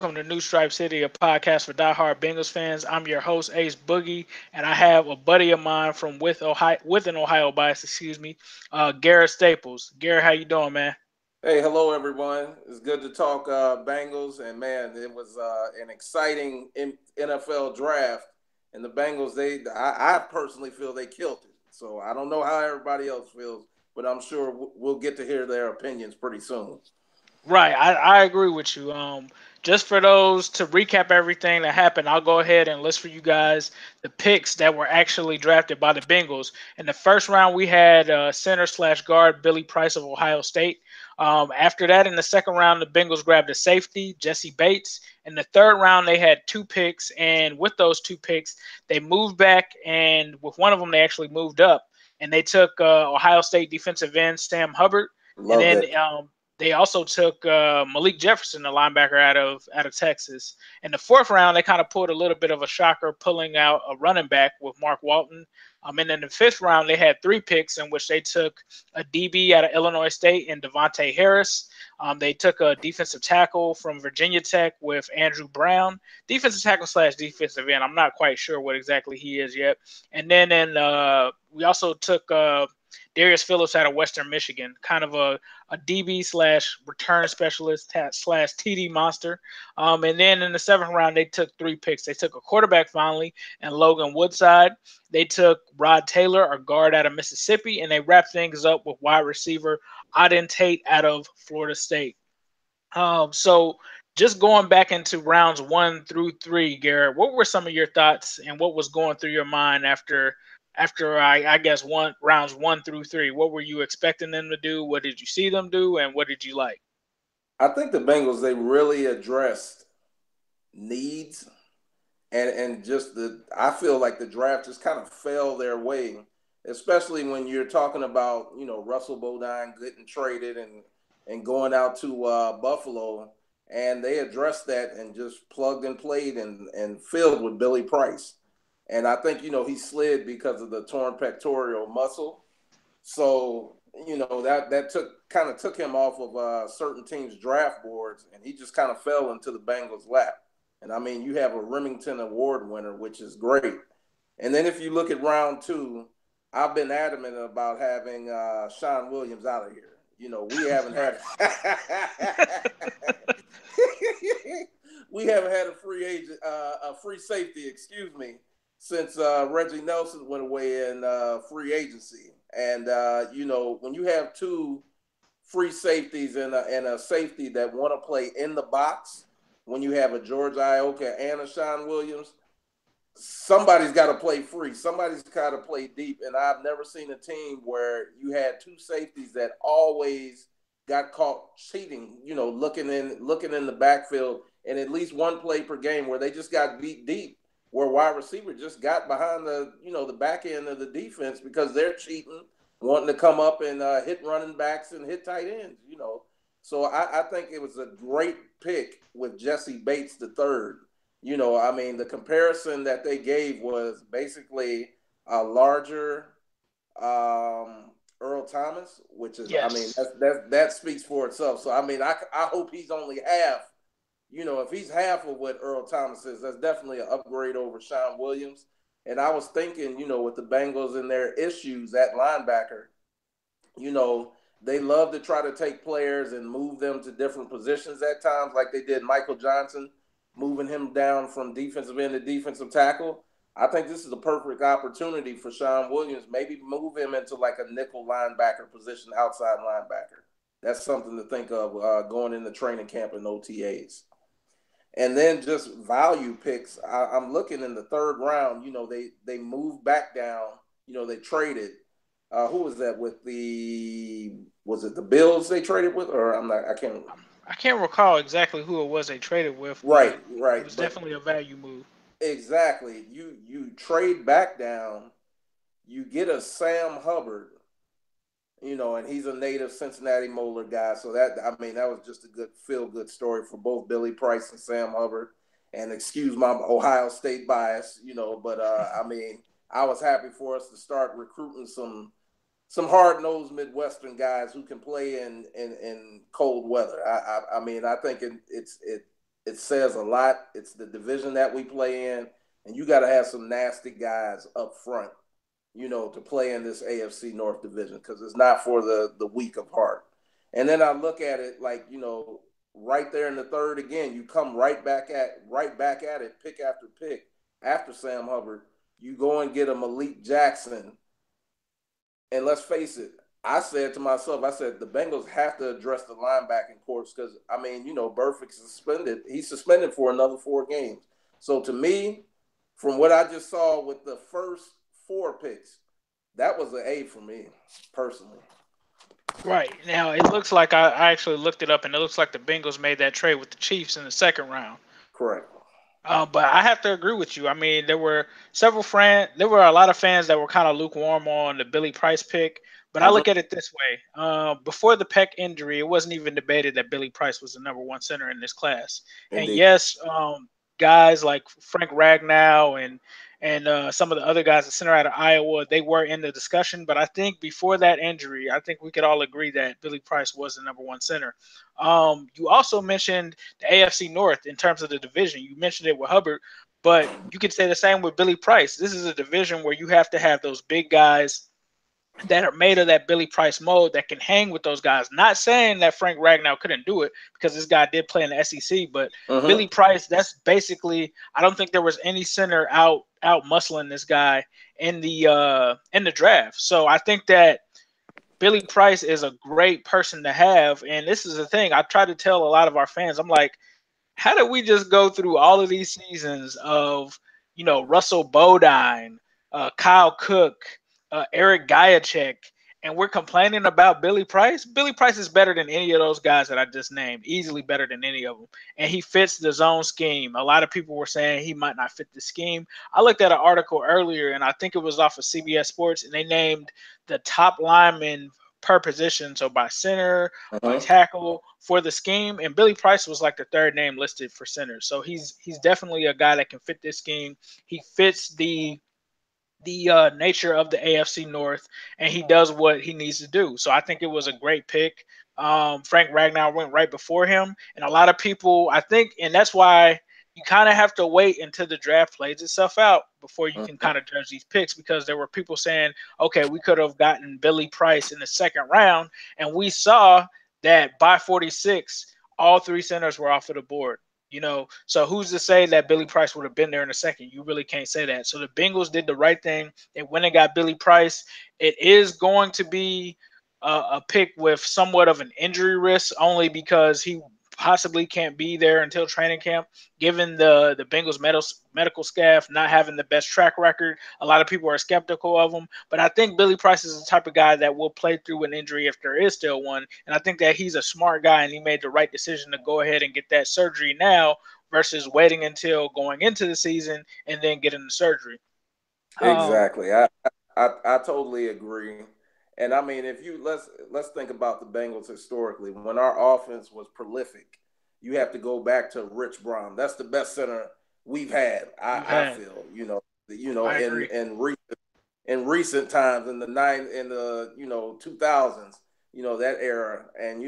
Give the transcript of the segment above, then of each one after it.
welcome to New Stripe City, a podcast for diehard Bengals fans. I'm your host, Ace Boogie, and I have a buddy of mine from with an Ohio bias, Garret Staples. Garrett, how you doing, man? Hey, hello everyone. It's good to talk Bengals, and man, it was an exciting NFL draft, and the Bengals. I personally feel they killed it. So I don't know how everybody else feels, but I'm sure we'll get to hear their opinions pretty soon. Right, I agree with you. Just for those to recap everything that happened, I'll go ahead and list for you guys the picks that were actually drafted by the Bengals. In the first round, we had center slash guard Billy Price of Ohio State. After that, in the second round, the Bengals grabbed a safety, Jesse Bates. In the third round, they had two picks, and with those two picks, they moved back, and with one of them, they actually moved up, and they took Ohio State defensive end Sam Hubbard. And Love then that. they also took Malik Jefferson, the linebacker out of Texas. In the fourth round, they kind of pulled a little bit of a shocker, pulling out a running back with Mark Walton. And then in the fifth round, they had three picks in which they took a DB out of Illinois State and Davontae Harris. They took a defensive tackle from Virginia Tech with Andrew Brown, defensive tackle slash defensive end. I'm not quite sure what exactly he is yet. And then we also took Darius Phillips out of Western Michigan, kind of a DB slash return specialist slash TD monster. And then in the seventh round, they took three picks. They took a quarterback finally and Logan Woodside. They took Rod Taylor, a guard out of Mississippi, and they wrapped things up with wide receiver Auden Tate out of Florida State. So just going back into rounds 1 through 3, Garrett, what were some of your thoughts and what was going through your mind after I guess rounds 1 through 3? What were you expecting them to do? What did you see them do, and what did you like? I think the Bengals they really addressed needs and just the. I feel like the draft just kind of fell their way, especially when you're talking about Russell Bodine getting traded and going out to Buffalo, and they addressed that and just plugged and played and filled with Billy Price, and I think he slid because of the torn pectoral muscle, so that took him off of certain teams' draft boards, and he just kind of fell into the Bengals' lap. And I mean, you have a Remington Award winner, which is great. And then if you look at round two, I've been adamant about having Sean Williams out of here. We haven't Right. had we haven't had a free agent, a free safety, excuse me, since Reggie Nelson went away in free agency. And when you have two free safeties and a safety that want to play in the box, when you have a George Iocca and a Sean Williams, somebody's got to play free. Somebody's got to play deep. And I've never seen a team where you had two safeties that always got caught cheating, looking in the backfield, and at least one play per game where they just got beat deep, where wide receiver just got behind the back end of the defense because they're cheating, wanting to come up and hit running backs and hit tight ends. So I think it was a great pick with Jesse Bates the third. I mean, the comparison that they gave was basically a larger Earl Thomas, which is, I mean, Yes. that speaks for itself. So I mean, I hope he's only half. If he's half of what Earl Thomas is, that's definitely an upgrade over Sean Williams. And I was thinking, with the Bengals and their issues at linebacker, you know, they love to try to take players and move them to different positions at times, like they did Michael Johnson, moving him down from defensive end to defensive tackle. I think this is a perfect opportunity for Sean Williams. Maybe move him into like a nickel linebacker position, outside linebacker. That's something to think of going into training camp and OTAs. And then just value picks. I'm looking in the third round. They moved back down. They traded. Who was that with the? Was it the Bills they traded with, or I'm not? I can't. I can't recall exactly who it was they traded with, but Right, it right. was But definitely a value move. exactly, you trade back down. You get a Sam Hubbard. And he's a native Cincinnati Molar guy. So that was just a good feel good story for both Billy Price and Sam Hubbard. And excuse my Ohio State bias, but I mean, I was happy for us to start recruiting some hard nosed Midwestern guys who can play in cold weather. I mean, I think it says a lot. It's the division that we play in, and you got to have some nasty guys up front, to play in this AFC North division because it's not for the weak of heart. And then I look at it like, right there in the third again, you come right back at it, pick after pick after Sam Hubbard. You go and get a Malik Jackson, and let's face it, I said to myself, I said the Bengals have to address the linebacking course because Burfict's suspended. He's suspended for another 4 games. So to me, from what I just saw with the first 4 picks, that was an A for me personally. Right. Now, it looks like I actually looked it up, and it looks like the Bengals made that trade with the Chiefs in the second round. Correct. But I have to agree with you. I mean, there were a lot of fans that were kind of lukewarm on the Billy Price pick. But I look at it this way: before the Peck injury, it wasn't even debated that Billy Price was the number 1 center in this class. Indeed. And yes, guys like Frank Ragnow and some of the other guys, the center out of Iowa, they were in the discussion. But I think before that injury, I think we could all agree that Billy Price was the number 1 center. You also mentioned the AFC North in terms of the division. You mentioned it with Hubbard, but you could say the same with Billy Price. This is a division where you have to have those big guys that are made of that Billy Price mold that can hang with those guys. Not saying that Frank Ragnow couldn't do it because this guy did play in the SEC, but Billy Price, that's basically, I don't think there was any center out muscling this guy in the draft. So I think that Billy Price is a great person to have. And this is the thing I try to tell a lot of our fans. I'm like, how did we just go through all of these seasons of, Russell Bodine, Kyle Cook, Eric Gajacek, and we're complaining about Billy Price? Billy Price is better than any of those guys that I just named, easily better than any of them. And he fits the zone scheme. A lot of people were saying he might not fit the scheme. I looked at an article earlier, and I think it was off of CBS Sports, and they named the top linemen per position, so by center, by tackle, for the scheme, and Billy Price was like the 3rd name listed for center. So he's definitely a guy that can fit this scheme. He fits the nature of the AFC North, and he does what he needs to do. So I think it was a great pick. Frank Ragnow went right before him, and a lot of people, I think, and that's why you kind of have to wait until the draft plays itself out before you can kind of judge these picks, because there were people saying, okay, we could have gotten Billy Price in the 2nd round, and we saw that by 46, all 3 centers were off of the board. So who's to say that Billy Price would have been there in a second? You really can't say that. So the Bengals did the right thing. They went and got Billy Price. It is going to be a pick with somewhat of an injury risk, only because he possibly can't be there until training camp, given the Bengals medical staff not having the best track record. A lot of people are skeptical of him, but I think Billy Price is the type of guy that will play through an injury if there is still one, and I think that he's a smart guy, and he made the right decision to go ahead and get that surgery now versus waiting until going into the season and then getting the surgery. Exactly. I totally agree. And I mean, if you let's think about the Bengals historically. When our offense was prolific, you have to go back to Rich Brown. That's the best center we've had. I feel, in recent times, in the 2000s, that era, and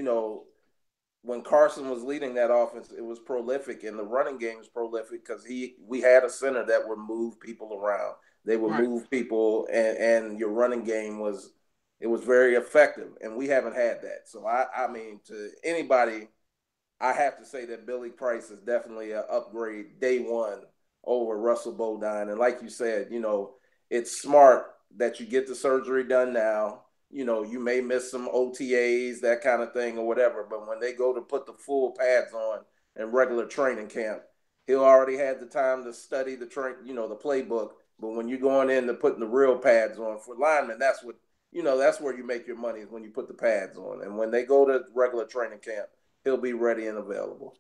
when Carson was leading that offense, it was prolific, and the running game was prolific because we had a center that would move people around. They would move people, and your running game was very effective, and we haven't had that. So I mean, to anybody, I have to say that Billy Price is definitely an upgrade day one over Russell Bodine. And like you said, it's smart that you get the surgery done now. You may miss some OTAs, that kind of thing or whatever, but when they go to put the full pads on in regular training camp, he'll already had the time to study the playbook. But when you're going in to putting the real pads on for linemen, that's where you make your money, is when you put the pads on. And when they go to regular training camp, he'll be ready and available.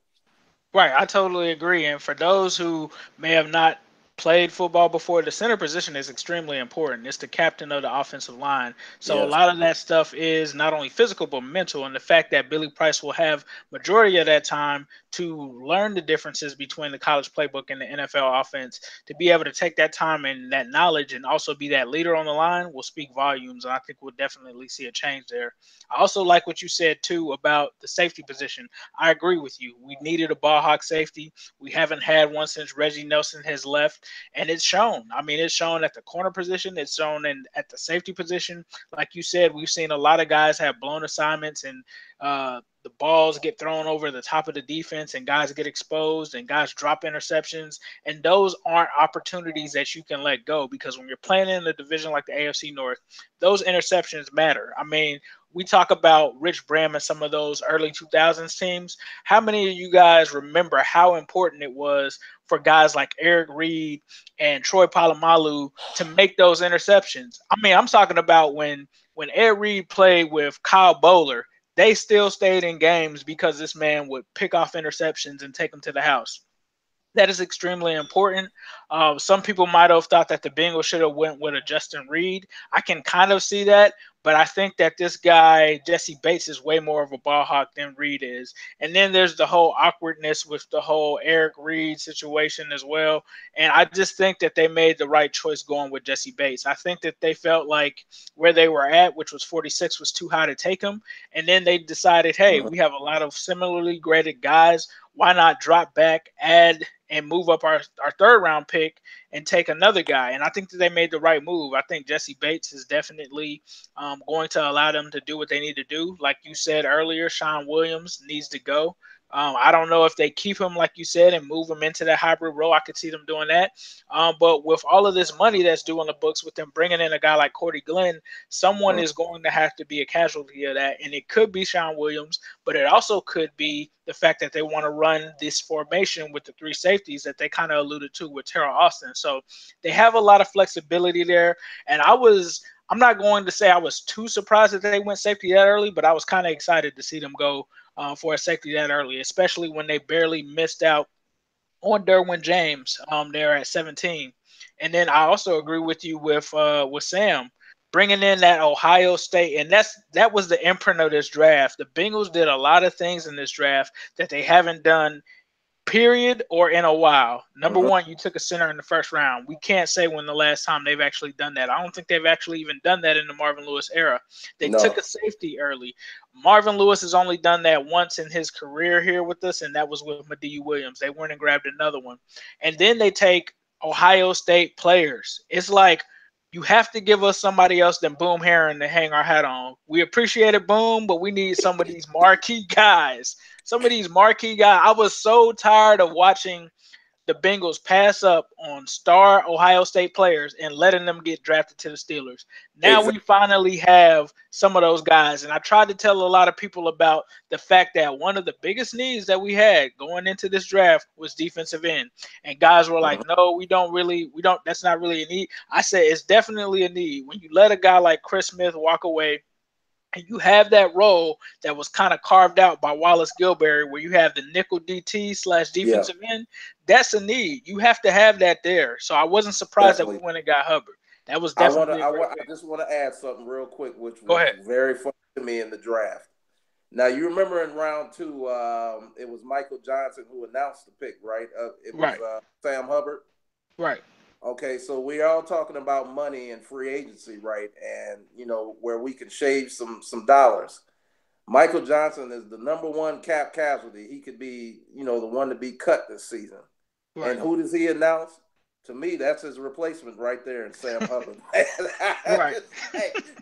Right, I totally agree. And for those who may have not played football before, the center position is extremely important. It's the captain of the offensive line. So a Yes. lot of that stuff is not only physical but mental. And the fact that Billy Price will have majority of that time to learn the differences between the college playbook and the NFL offense, to be able to take that time and that knowledge and also be that leader on the line will speak volumes. And I think we'll definitely see a change there. I also like what you said too about the safety position. I agree with you. We needed a ball hawk safety. We haven't had one since Reggie Nelson has left, and it's shown. I mean, it's shown at the corner position. It's shown at the safety position. Like you said, we've seen a lot of guys have blown assignments, and the balls get thrown over the top of the defense, and guys get exposed, and guys drop interceptions. And those aren't opportunities that you can let go, because when you're playing in a division like the AFC North, those interceptions matter. I mean, we talk about Rich Bram and some of those early 2000s teams. How many of you guys remember how important it was for guys like Eric Reed and Troy Polamalu to make those interceptions? I mean, I'm talking about when Eric Reed played with Kyle Bowler, they still stayed in games because this man would pick off interceptions and take them to the house. That is extremely important. Some people might have thought that the Bengals should have went with a Justin Reed. I can kind of see that, but I think that this guy Jesse Bates is way more of a ball hawk than Reed is. And then there's the whole awkwardness with the whole Eric Reed situation as well. And I just think that they made the right choice going with Jesse Bates. I think that they felt like where they were at, which was 46, was too high to take him. And then they decided, hey, we have a lot of similarly graded guys. Why not drop back, add, and move up our third round pick and take another guy? And I think that they made the right move. I think Jesse Bates is definitely going to allow them to do what they need to do. Like you said earlier, Sean Williams needs to go. I don't know if they keep him, like you said, and move him into that hybrid role. I could see them doing that. But with all of this money that's due on the books, with them bringing in a guy like Cordy Glenn, someone is going to have to be a casualty of that. And it could be Sean Williams, but it also could be the fact that they want to run this formation with the three safeties that they kind of alluded to with Terrell Austin. So they have a lot of flexibility there. And I'm not going to say I was too surprised that they went safety that early, but I was kind of excited to see them go for a safety that early, especially when they barely missed out on Derwin James there at 17. And then I also agree with you with Sam bringing in that Ohio State, and that was the imprint of this draft. The Bengals did a lot of things in this draft that they haven't done, period, or in a while. Number one, you took a center in the first round. We can't say when the last time they've actually done that. I don't think they've actually even done that in the Marvin Lewis era. They took a safety early. Marvin Lewis has only done that once in his career here with us, and that was with Madieu Williams. They went and grabbed another one. And then they take Ohio State players. It's like, you have to give us somebody else than Boom Herron to hang our hat on. We appreciate it, Boom, but we need some of these marquee guys. I was so tired of watching the Bengals pass up on star Ohio State players and letting them get drafted to the Steelers. Now we finally have some of those guys. And I tried to tell a lot of people about the fact that one of the biggest needs that we had going into this draft was defensive end. And guys were like, no, that's not really a need. I said, it's definitely a need. When you let a guy like Chris Smith walk away, and you have that role that was kind of carved out by Wallace Gilberry, where you have the nickel DT / defensive end, that's a need. You have to have that there. So I wasn't surprised that we went and got Hubbard. That was definitely. I just want to add something real quick, which was very funny to me in the draft. Now, you remember in round 2, it was Michael Johnson who announced the pick, right? It was Sam Hubbard. Right. Okay, so we're all talking about money and free agency, right? And, where we can shave some dollars. Michael Johnson is the number one cap casualty. He could be, the one to be cut this season. Right. And who does he announce? To me, that's his replacement right there in Sam Hubbard. Right.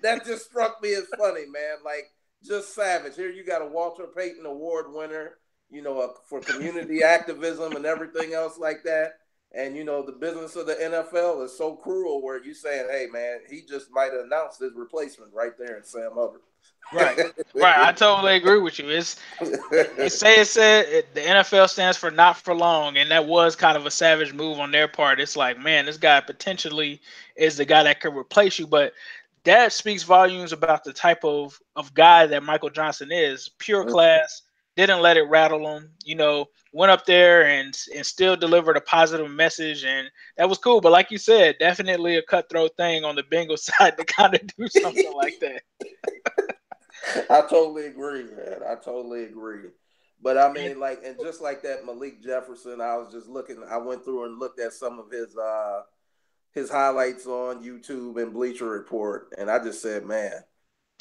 That just struck me as funny, man. Like, just savage. Here you got a Walter Payton Award winner, for community activism and everything else like that. And, the business of the NFL is so cruel where you're saying, hey, man, he just might have announced his replacement right there in Sam Hubbard. Right. I totally agree with you. They said the NFL stands for not for long, and that was kind of a savage move on their part. It's like, man, this guy potentially is the guy that could replace you. But that speaks volumes about the type of guy that Michael Johnson is. Pure class, didn't let it rattle him. Went up there and still delivered a positive message, and that was cool. But like you said, definitely a cutthroat thing on the Bengals side to kind of do something like that. I totally agree, man. I totally agree. But I mean, like, and just like that, Malik Jefferson, I was just looking. I went through and looked at some of his highlights on YouTube and Bleacher Report, and I just said, man,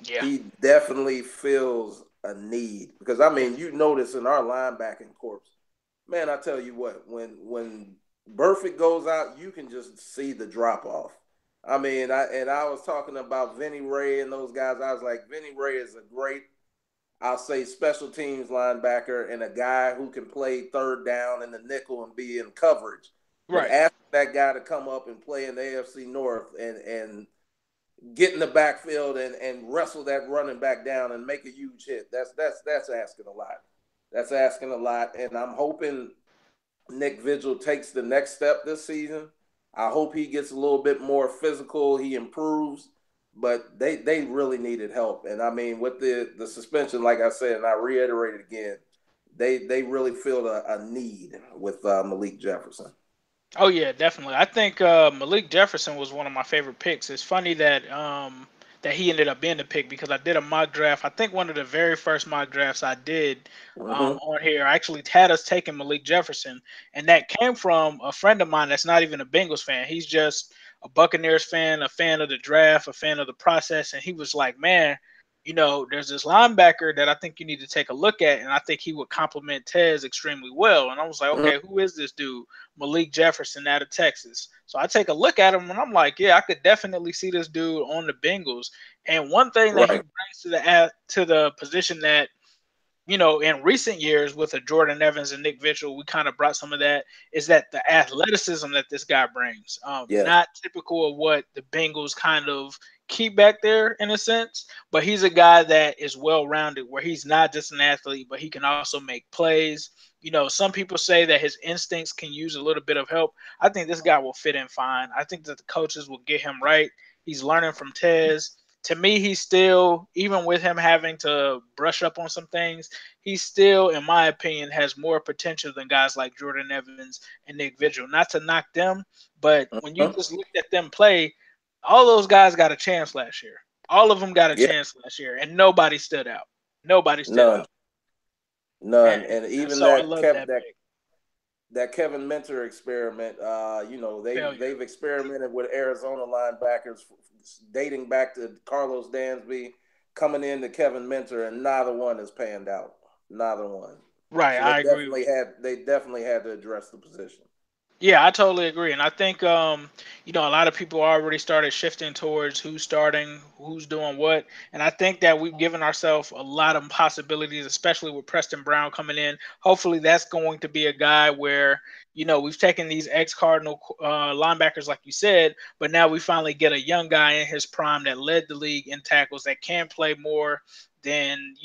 Yeah. he definitely feels a need because I mean, you notice in our linebacking corps, man. I tell you what, when Burfict goes out, you can just see the drop off. I mean, I was talking about Vinny Ray and those guys. I was like, Vinny Ray is a great, I'll say, special teams linebacker and a guy who can play third down in the nickel and be in coverage. But Right. ask that guy to come up and play in the AFC North and get in the backfield and wrestle that running back down and make a huge hit. That's asking a lot. That's asking a lot. And I'm hoping Nick Vigil takes the next step this season. I hope he gets a little bit more physical. He improves, but they really needed help. And I mean, with the suspension, like I said, and I reiterate it again, they really feel a need with Malik Jefferson. Oh yeah, definitely. I think Malik Jefferson was one of my favorite picks. It's funny that he ended up being the pick because I did a mock draft. I think one of the very first mock drafts I did Mm-hmm. on here, I actually had us taking Malik Jefferson, and that came from a friend of mine that's not even a Bengals fan. He's just a Buccaneers fan, a fan of the draft, a fan of the process, and he was like, "Man, there's this linebacker that I think you need to take a look at, and I think he would complement Tez extremely well." And I was like, Mm-hmm. "Okay, who is this dude?" Malik Jefferson out of Texas. So I take a look at him and I'm like, yeah, I could definitely see this dude on the Bengals. And one thing that he Right. brings to the position that in recent years with a Jordan Evans and Nick Vigil, we kind of brought some of that, is that the athleticism that this guy brings. Yes. Not typical of what the Bengals kind of keep back there in a sense, but he's a guy that is well rounded where he's not just an athlete, but he can also make plays. Some people say that his instincts can use a little bit of help. I think this guy will fit in fine. I think that the coaches will get him right. He's learning from Tez. To me, he's still, even with him having to brush up on some things, he still, in my opinion, has more potential than guys like Jordan Evans and Nick Vigil. Not to knock them, but when you Mm-hmm. just looked at them play, all those guys got a chance last year. All of them got a Yeah. chance last year, and nobody stood out. Nobody stood None. out. None. And, And and even so I love that pick. that Kevin Mentor experiment, Failure. they've experimented with Arizona linebackers dating back to Carlos Dansby, coming into Kevin Mentor, and neither one has panned out. Neither one. Right, So I agree with you. they definitely had to address the position. Yeah, I totally agree. And I think a lot of people already started shifting towards who's starting, who's doing what. And I think that we've given ourselves a lot of possibilities, especially with Preston Brown coming in. Hopefully that's going to be a guy where, we've taken these ex-Cardinal linebackers, like you said, but now we finally get a young guy in his prime that led the league in tackles that can play more than,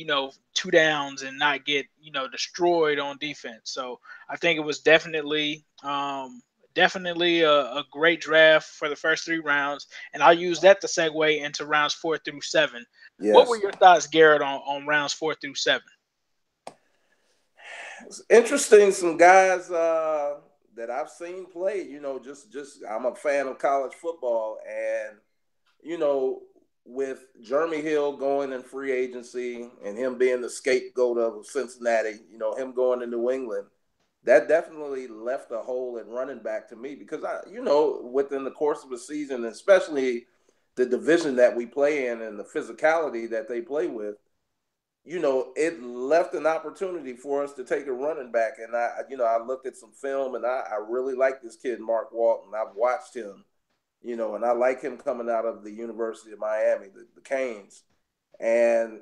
two downs and not get, destroyed on defense. So I think it was definitely a great draft for the first 3 rounds, and I'll use that to segue into rounds 4 through 7. What were Yes. your thoughts, Garrett, on rounds 4 through 7? It's interesting. Some guys that I've seen play. Just I'm a fan of college football, and you know, with Jeremy Hill going in free agency and him being the scapegoat of Cincinnati, him going to New England, that definitely left a hole at running back to me because within the course of the season, especially the division that we play in and the physicality that they play with, it left an opportunity for us to take a running back. And I looked at some film and I really like this kid, Mark Walton. I've watched him, and I like him coming out of the University of Miami, the Canes. And,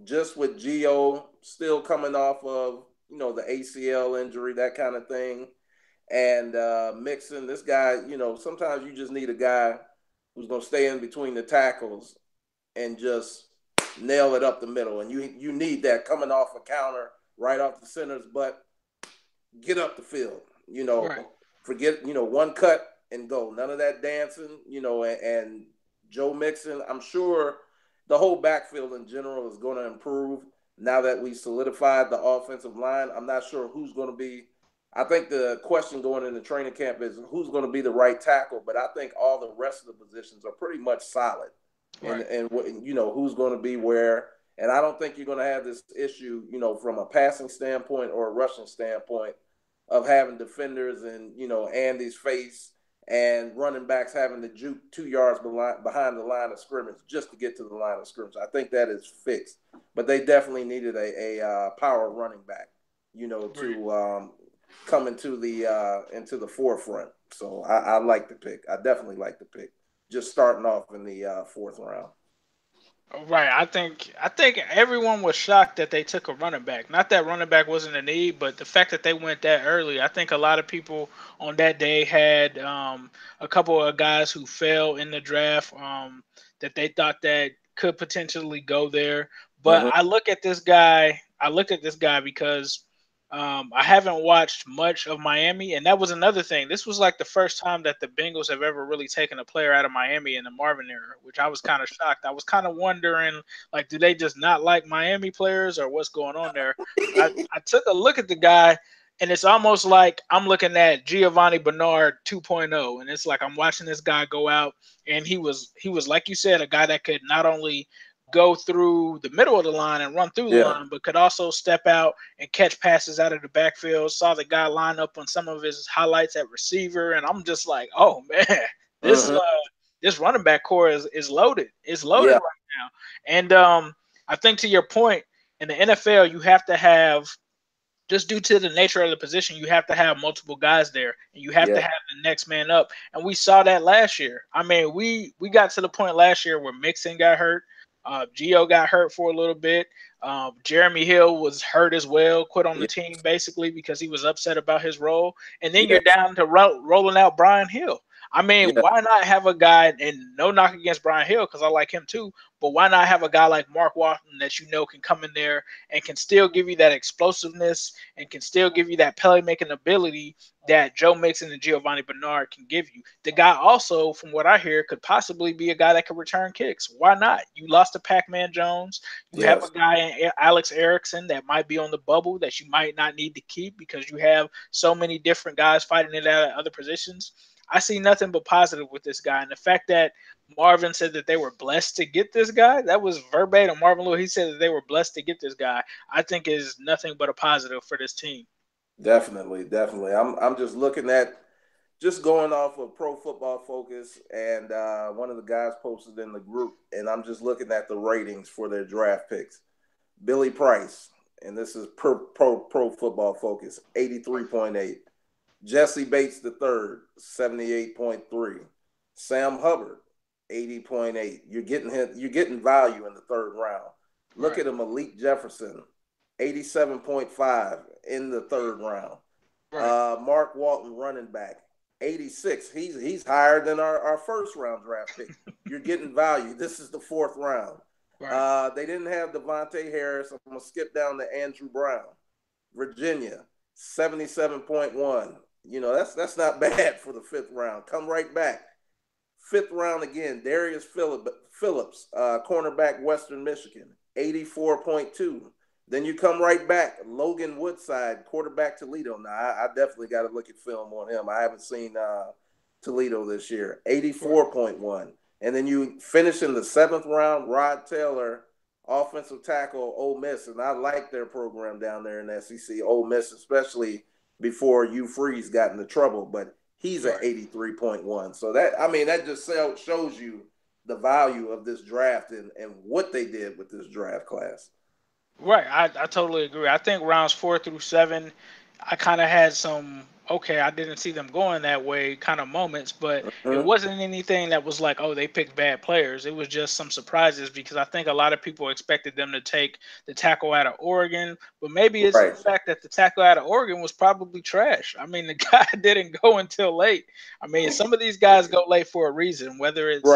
just with Gio still coming off of, the ACL injury, that kind of thing. And Mixon, this guy, sometimes you just need a guy who's going to stay in between the tackles and just nail it up the middle. And you need that coming off a counter, right off the center's butt, get up the field, Right. forget, one cut and go. None of that dancing, and Joe Mixon, I'm sure the whole backfield in general is going to improve. now that we solidified the offensive line, I'm not sure who's going to be. I think the question going into training camp is who's going to be the right tackle, but I think all the rest of the positions are pretty much solid. Right. And who's going to be where. And I don't think you're going to have this issue, from a passing standpoint or a rushing standpoint of having defenders and, Andy's face and running backs having to juke 2 yards behind the line of scrimmage just to get to the line of scrimmage. I think that is fixed. But they definitely needed a power running back, to come into the forefront. So I like the pick. I definitely like the pick. Just starting off in the fourth round. Right. I think everyone was shocked that they took a running back. Not that running back wasn't a need, but the fact that they went that early. I think a lot of people on that day had a couple of guys who fell in the draft that they thought that could potentially go there. But Mm-hmm. I look at this guy. I looked at this guy because I haven't watched much of Miami, and that was another thing. This was like the first time that the Bengals have ever really taken a player out of Miami in the Marvin era, which I was kind of shocked. I was kind of wondering, like, do they just not like Miami players or what's going on there? But I took a look at the guy, and it's almost like I'm looking at Giovanni Bernard 2.0, and it's like I'm watching this guy go out, and he was like you said, a guy that could not only go through the middle of the line and run through the line, but could also step out and catch passes out of the backfield. Saw the guy line up on some of his highlights at receiver, and I'm just like, oh man, this this running back core is loaded. It's loaded right now. And I think to your point, in the NFL, you have to have, just due to the nature of the position, you have to have multiple guys there, and you have to have the next man up. And we saw that last year. I mean, we got to the point last year where Mixon got hurt. Gio got hurt for a little bit. Jeremy Hill was hurt as well, quit on the team basically because he was upset about his role. And then you're down to rolling out Brian Hill. I mean, why not have a guy, and no knock against Brian Hill because I like him too, but why not have a guy like Mark Walton that can come in there and can still give you that explosiveness and can still give you that playmaking ability that Joe Mixon and Giovanni Bernard can give you. The guy also, from what I hear, could possibly be a guy that could return kicks. Why not? You lost to Pac-Man Jones. You have a guy in Alex Erickson that might be on the bubble that you might not need to keep because you have so many different guys fighting it out at other positions. I see nothing but positive with this guy. And the fact that Marvin said that they were blessed to get this guy, that was verbatim. Marvin Lewis, he said that they were blessed to get this guy, I think is nothing but a positive for this team. Definitely. I'm just looking at, just going off of Pro Football Focus, and one of the guys posted in the group, and I'm just looking at the ratings for their draft picks. Billy Price, and this is Pro Football Focus, 83.8. Jesse Bates III, 78.3. Sam Hubbard, 80.8. You're getting value in the third round. Look at a Malik Jefferson, 87.5 in the third round. Mark Walton, running back, 86. He's higher than our first round draft pick. You're getting value. This is the fourth round. They didn't have Davontae Harris. I'm going to skip down to Andrew Brown. Virginia, 77.1. That's not bad for the fifth round. Come right back. Fifth round again, Darius Phillips, cornerback, Western Michigan, 84.2. Then you come right back, Logan Woodside, quarterback, Toledo. Now, I definitely got to look at film on him. I haven't seen Toledo this year, 84.1. And then you finish in the seventh round, Rod Taylor, offensive tackle, Ole Miss. And I like their program down there in the SEC, Ole Miss, especially before Hugh Freeze got into trouble. But he's at 83.1. So that just shows you the value of this draft and what they did with this draft class. Right. I totally agree. I think rounds 4 through 7, I kind of had some, I didn't see them going that way kind of moments, but it wasn't anything that was like, oh, they picked bad players. It was just some surprises because I think a lot of people expected them to take the tackle out of Oregon, but maybe it's the fact that the tackle out of Oregon was probably trash. I mean, the guy didn't go until late. I mean, some of these guys go late for a reason, whether it's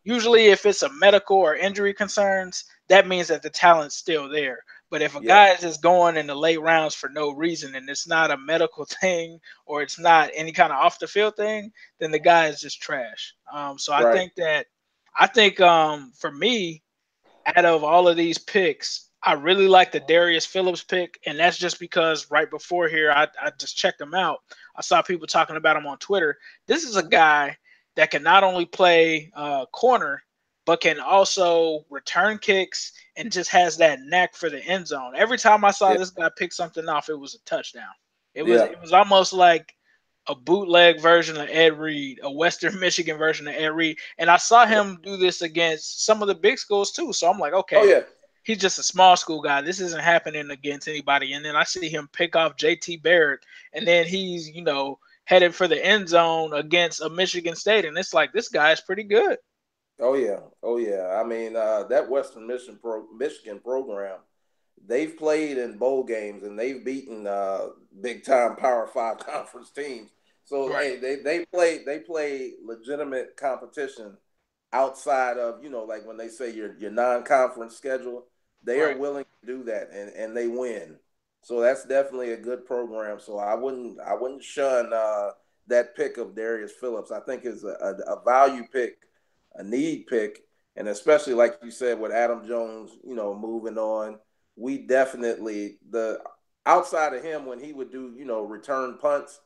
usually if it's a medical or injury concerns, that means that the talent's still there. But if a guy is just going in the late rounds for no reason and it's not a medical thing or it's not any kind of off the field thing, then the guy is just trash. So I think for me, out of all of these picks, I really like the Darius Phillips pick, and that's just because right before here, I just checked him out. I saw people talking about him on Twitter. This is a guy that can not only play corner, but can also return kicks and just has that knack for the end zone. Every time I saw Yeah, this guy pick something off, it was a touchdown. yeah, It was almost like a bootleg version of Ed Reed, a Western Michigan version of Ed Reed. And I saw him do this against some of the big schools too. So I'm like, oh okay, yeah, he's just a small school guy. This isn't happening against anybody. And then I see him pick off JT Barrett, and then he's, headed for the end zone against a Michigan State. And it's like, this guy is pretty good. oh yeah, oh yeah. I mean, that Michigan program, they've played in bowl games and they've beaten big time Power Five conference teams. So Right. hey, they play legitimate competition outside of, like when they say your non conference schedule, they are Right. willing to do that and they win. So that's definitely a good program. So I wouldn't shun that pick of Darius Phillips. I think is a value pick, a need pick, and especially like you said with Adam Jones, moving on, we definitely the outside of him when he would do return punts,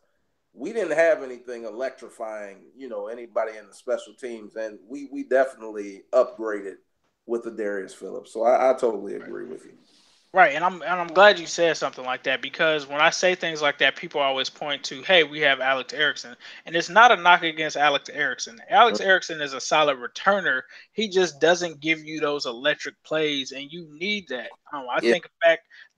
we didn't have anything electrifying, anybody in the special teams, and we definitely upgraded with the Darius Phillips. So I totally Right. agree with you. Right, and I'm glad you said something like that because when I say things like that, people always point to, "Hey, we have Alex Erickson," and it's not a knock against Alex Erickson. Alex Erickson is a solid returner. He just doesn't give you those electric plays, and you need that. I Yeah, think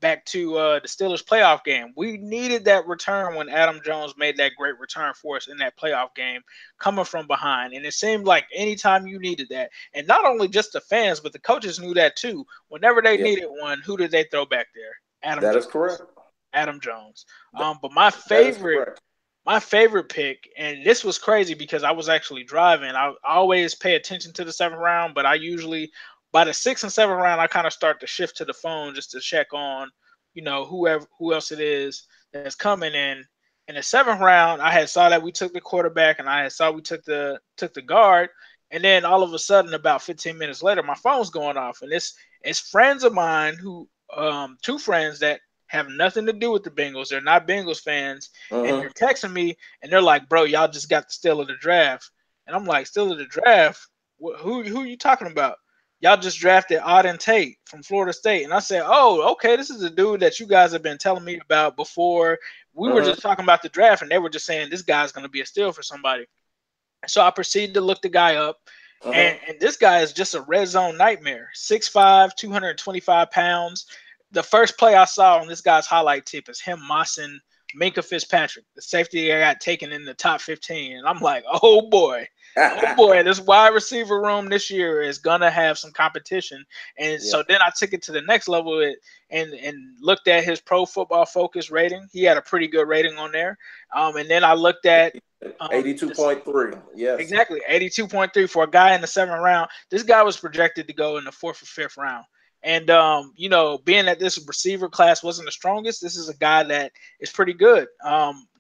back to the Steelers playoff game. We needed that return when Adam Jones made that great return for us in that playoff game, coming from behind, and it seemed like anytime you needed that, and not only just the fans, but the coaches knew that too. Whenever they yeah, needed one, who did they throw back there? Adam that is correct. Jones. Adam Jones. That, But my that is favorite, correct. my favorite pick, and this was crazy because I was actually driving. I always pay attention to the seventh round, but I usually by the sixth and seventh round, I kind of start to shift to the phone just to check on, who else it is that's coming in. In the seventh round, I had saw that we took the quarterback, and I had saw we took the guard, and then all of a sudden, about 15 minutes later, my phone's going off, and it's friends of mine who, two friends that have nothing to do with the Bengals. They're not Bengals fans, and they're Mm-hmm. texting me, and they're like, "Bro, y'all just got the steal of the draft," and I'm like, "Steal of the draft? Who are you talking about?" Y'all just drafted Auden Tate from Florida State. And I said, "Oh, okay, this is a dude that you guys have been telling me about before. We were Mm-hmm. just talking about the draft, and they were just saying this guy's going to be a steal for somebody." So I proceeded to look the guy up, and, Mm-hmm. and this guy is just a red zone nightmare. 6'5", 225 pounds. The first play I saw on this guy's highlight tip is him mossing Minka Fitzpatrick, the safety that got taken in the top 15. And I'm like, oh boy, this wide receiver room this year is gonna have some competition. And Yeah. so then I took it to the next level and looked at his Pro Football Focus rating. He had a pretty good rating on there. And then I looked at this 82.3. Yes. exactly 82.3 for a guy in the seventh round. This guy was projected to go in the fourth or fifth round. And being that this receiver class wasn't the strongest, this is a guy that is pretty good.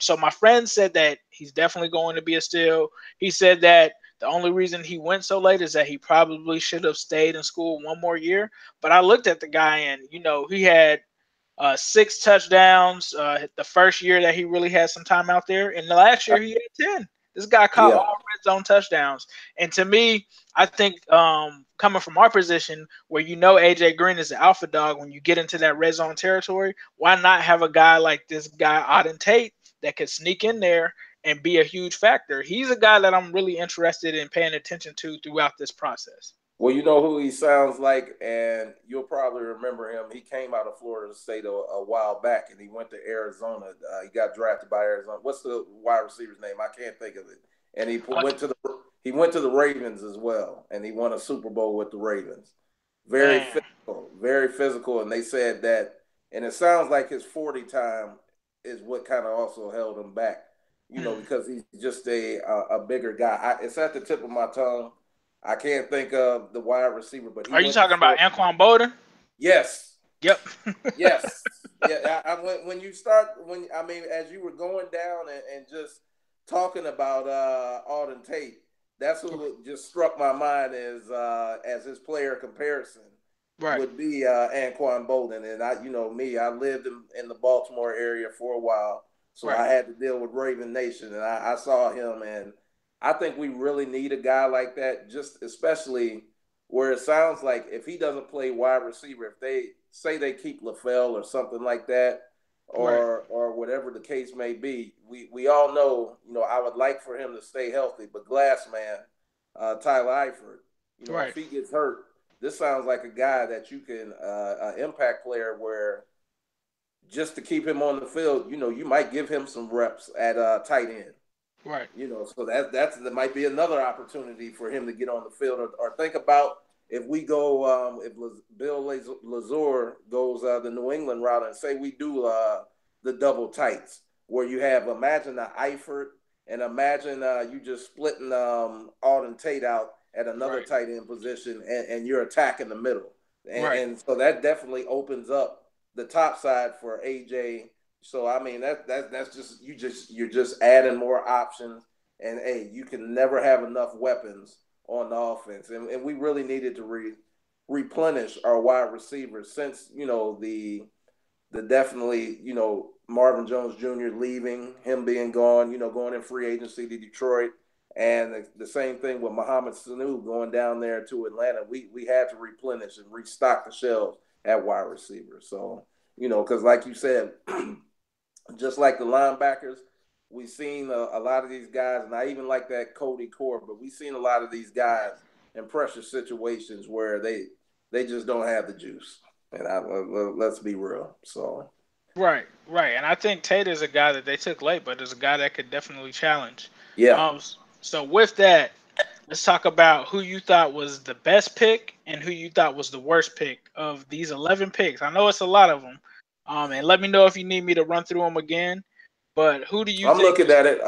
So my friend said that he's definitely going to be a steal. He said that the only reason he went so late is that he probably should have stayed in school one more year. But I looked at the guy, and he had six touchdowns the first year that he really had some time out there, and the last year he had 10. This guy caught Yeah. all red zone touchdowns, and to me, I think coming from our position, where AJ Green is the alpha dog, when you get into that red zone territory, why not have a guy like this guy Auden Tate that could sneak in there and be a huge factor? He's a guy that I'm really interested in paying attention to throughout this process. Well, you know who he sounds like, and you'll probably remember him. He came out of Florida State a while back, and he went to Arizona. He got drafted by Arizona. What's the wide receiver's name? I can't think of it. And Uh, he went to the Ravens as well, and he won a Super Bowl with the Ravens. Man, Very physical. And they said that, and it sounds like his 40 time is what kind of also held him back. hmm. Because he's just a bigger guy. It's at the tip of my tongue. I can't think of the wide receiver, but he Are you went to talking about Florida. Anquan Bolden? Yes, Yep. yes, yeah. When you start as you were going down and just talking about Auden Tate, that's who just struck my mind as his player comparison. Right. would be Anquan Bolden. And I lived in the Baltimore area for a while, so Right. I had to deal with Raven Nation, and I saw him, and I think we really need a guy like that, just especially where it sounds like if he doesn't play wide receiver, if they say they keep LaFell or something like that, Right. or whatever the case may be, we all know, I would like for him to stay healthy, but Glass Man, Tyler Eifert, if Right. he gets hurt, this sounds like a guy that you can an impact player where just to keep him on the field, you might give him some reps at tight end. Right. So that might be another opportunity for him to get on the field, or think about if we go if Bill Lazor goes the New England route, and say we do the double tights where you have, imagine the Eifert, and imagine you just splitting Alden Tate out at another Right. tight end position, and you're attacking the middle, Right. and so that definitely opens up the top side for AJ. So I mean that's you're just adding more options, and hey, you can never have enough weapons on the offense, and we really needed to replenish our wide receivers since the definitely Marvin Jones Jr. leaving, him being gone, going in free agency to Detroit, and the same thing with Mohamed Sanu going down there to Atlanta. We had to replenish and restock the shelves at wide receiver. So because like you said. Just like the linebackers, we've seen a lot of these guys, and I even like that Cody Core, but we've seen a lot of these guys in pressure situations where they just don't have the juice. And let's be real. So Right. Right. And I think Tate is a guy that they took late, but is a guy that could definitely challenge. yeah, Um. So with that, let's talk about who you thought was the best pick and who you thought was the worst pick of these 11 picks. I know it's a lot of them. And let me know if you need me to run through them again. But who do you I'm think looking was at it.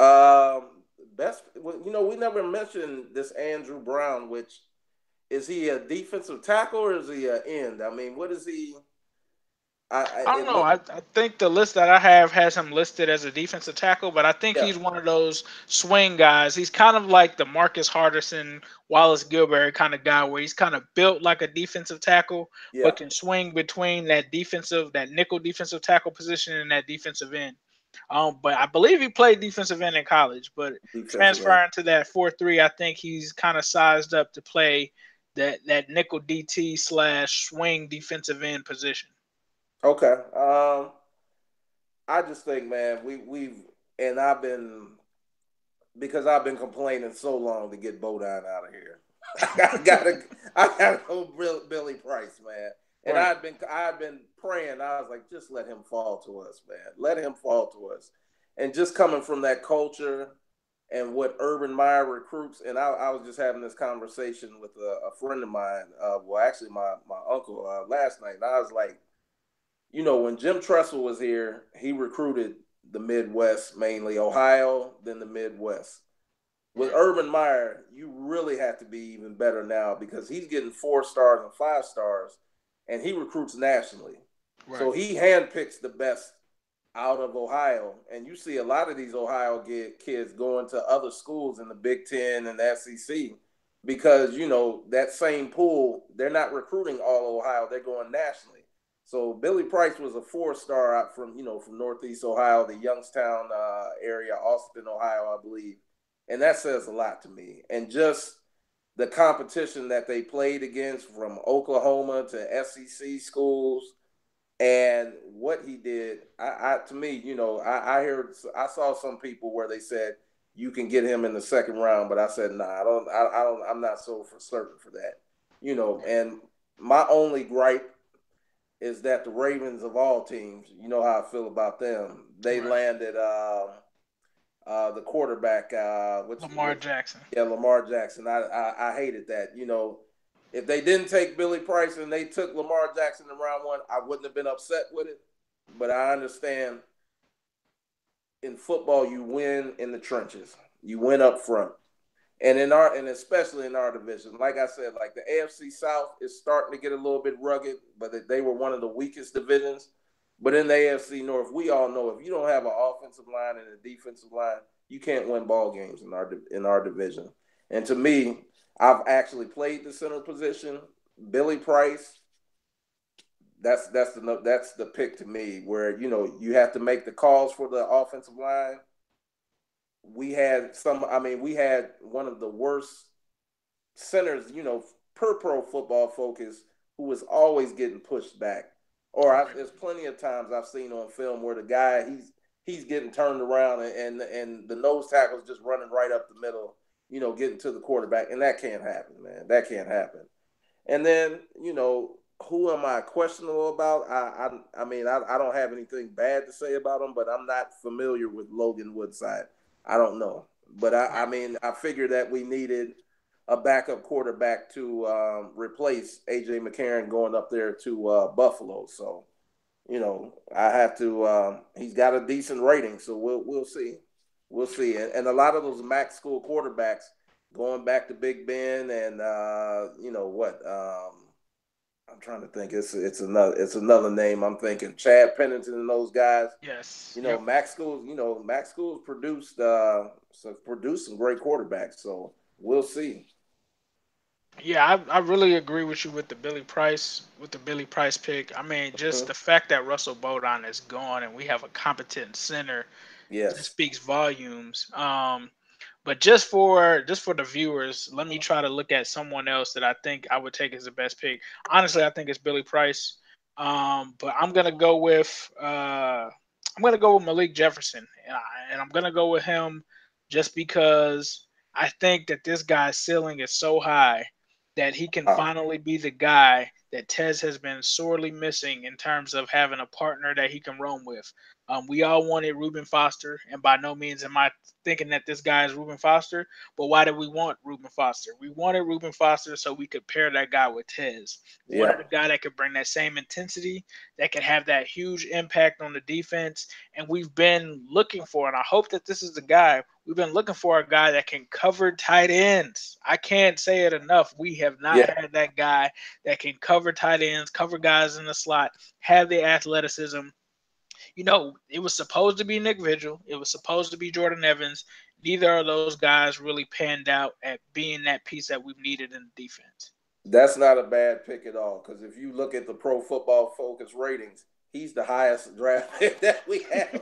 Best, we never mentioned this Andrew Brown, which is he a defensive tackle or is he an end? I mean, what is he? I don't It know. look I think the list that I have has him listed as a defensive tackle, but I think yeah, he's one of those swing guys. He's kind of like the Marcus Hardison, Wallace Gilberry kind of guy, where he's kind of built like a defensive tackle, yeah, but can swing between that nickel defensive tackle position and that defensive end. But I believe he played defensive end in college, but defensive end. transferring to that 4-3, I think he's kind of sized up to play that nickel DT slash swing defensive end position. Okay. I just think, man, we've and I've been complaining so long to get Bodine out of here. I gotta go Billy Price, man. And Right. I've been praying. I was like, just let him fall to us, man. Let him fall to us. And just coming from that culture and what Urban Meyer recruits, and I was just having this conversation with a friend of mine, well, actually my uncle last night, and I was like, when Jim Tressel was here, he recruited the Midwest mainly, Ohio, then the Midwest. With Right. Urban Meyer, you really have to be even better now because he's getting 4 stars and 5 stars, and he recruits nationally. Right. So he handpicks the best out of Ohio, and you see a lot of these Ohio kids going to other schools in the Big Ten and the SEC because that same pool, they're not recruiting all Ohio; they're going nationally. So Billy Price was a 4 star out from Northeast Ohio, the Youngstown area, Austin, Ohio, I believe, and that says a lot to me. And just the competition that they played against from Oklahoma to SEC schools and what he did, to me, I saw some people where they said you can get him in the second round, but I said nah, I'm not so for certain for that, And my only gripe is that the Ravens of all teams, you know how I feel about them. They Right. landed the quarterback, Lamar Jackson. yeah, Lamar Jackson. I hated that. If they didn't take Billy Price and they took Lamar Jackson in round one, I wouldn't have been upset with it. But I understand in football, you win in the trenches. You win up front. And especially in our division, like I said, like the AFC South is starting to get a little bit rugged, but they were one of the weakest divisions. But in the AFC North, we all know if you don't have an offensive line and a defensive line, you can't win ball games in our division. And to me, I've actually played the center position. Billy Price that's the pick to me, where you have to make the calls for the offensive line. We had one of the worst centers, per Pro Football Focus, who was always getting pushed back. There's plenty of times I've seen on film where the guy he's getting turned around, and the nose tackle's just running right up the middle, getting to the quarterback, and that can't happen, man. That can't happen. And then, who am I questionable about? I don't have anything bad to say about him, but I'm not familiar with Logan Woodside. I don't know. But I figured that we needed a backup quarterback to replace AJ McCarron going up there to Buffalo. So, I have to. He's got a decent rating, so we'll see. We'll see. And a lot of those MAC school quarterbacks going back to Big Ben, and I'm trying to think. It's another name. I'm thinking Chad Pennington and those guys. Yes. MAC schools. MAC schools produced some great quarterbacks. So we'll see. Yeah, I really agree with you with the Billy Price pick. I mean, just the fact that Russell Bodine is gone and we have a competent center just Yes. speaks volumes. But just for the viewers, let me try to look at someone else that I think I would take as the best pick. Honestly, I think it's Billy Price. But I'm gonna go with Malik Jefferson, and I'm gonna go with him just because I think that this guy's ceiling is so high that he can finally be the guy that Tez has been sorely missing in terms of having a partner that he can roam with. We all wanted Reuben Foster, and by no means am I thinking that this guy is Reuben Foster. But why did we want Reuben Foster? We wanted Reuben Foster so we could pair that guy with Tez. We wanted a guy that could bring that same intensity, that could have that huge impact on the defense. And we've been looking for, and I hope that this is the guy. We've been looking for a guy that can cover tight ends. I can't say it enough. We have not had that guy that can cover tight ends, cover guys in the slot, have the athleticism. It was supposed to be Nick Vigil. It was supposed to be Jordan Evans. Neither of those guys really panned out at being that piece that we've needed in the defense. That's not a bad pick at all, because if you look at the Pro Football Focus ratings, he's the highest draft pick that we have.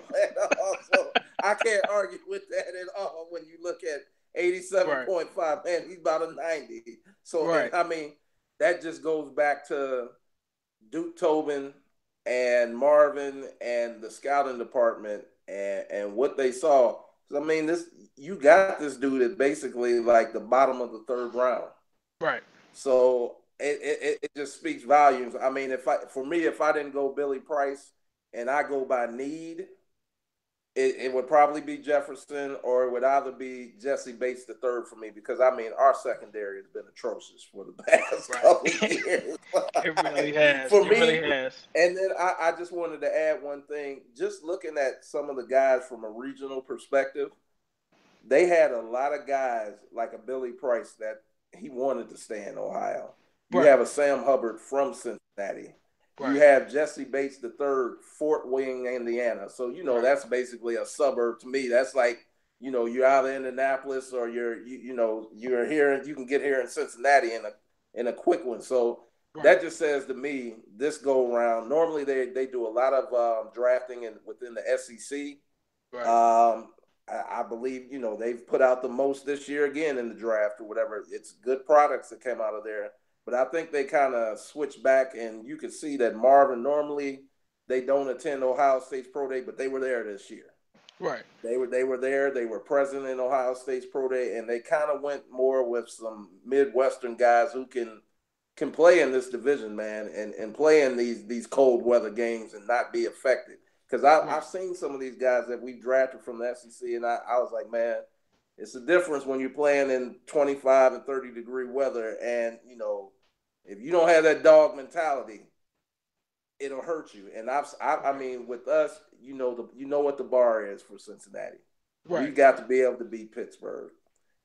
So I can't argue with that at all. When you look at 87.5, man, he's about a 90. So, that just goes back to Duke Tobin and Marvin and the scouting department and what they saw. So, you got this dude at basically like the bottom of the third round. Right. So it just speaks volumes. If I didn't go Billy Price and I go by need, it would probably be Jefferson, or it would either be Jesse Bates the third for me, because our secondary has been atrocious for the past couple of years. It really has. For me, really has. And then I just wanted to add one thing. Just looking at some of the guys from a regional perspective, they had a lot of guys like a Billy Price that he wanted to stay in Ohio. You have a Sam Hubbard from Cincinnati. You have Jesse Bates the third, Fort Wayne, Indiana. So, that's basically a suburb to me. That's like, you're either in Indianapolis or you're here. You can get here in Cincinnati in a quick one. So that just says to me, this go around, normally they do a lot of drafting within the SEC. I believe, they've put out the most this year again in the draft or whatever. It's good products that came out of there. But I think they kind of switched back, and you could see that Marvin, normally they don't attend Ohio State's Pro Day, but they were there this year. Right. They were there. They were present in Ohio State's Pro Day, and they kind of went more with some Midwestern guys who can play in this division, man, and play in these cold weather games and not be affected. Because I've seen some of these guys that we drafted from the SEC, and I was like, man, it's a difference when you're playing in 25 and 30 degree weather, and if you don't have that dog mentality, it'll hurt you. And with us, you know what the bar is for Cincinnati. Right. We've got to be able to beat Pittsburgh,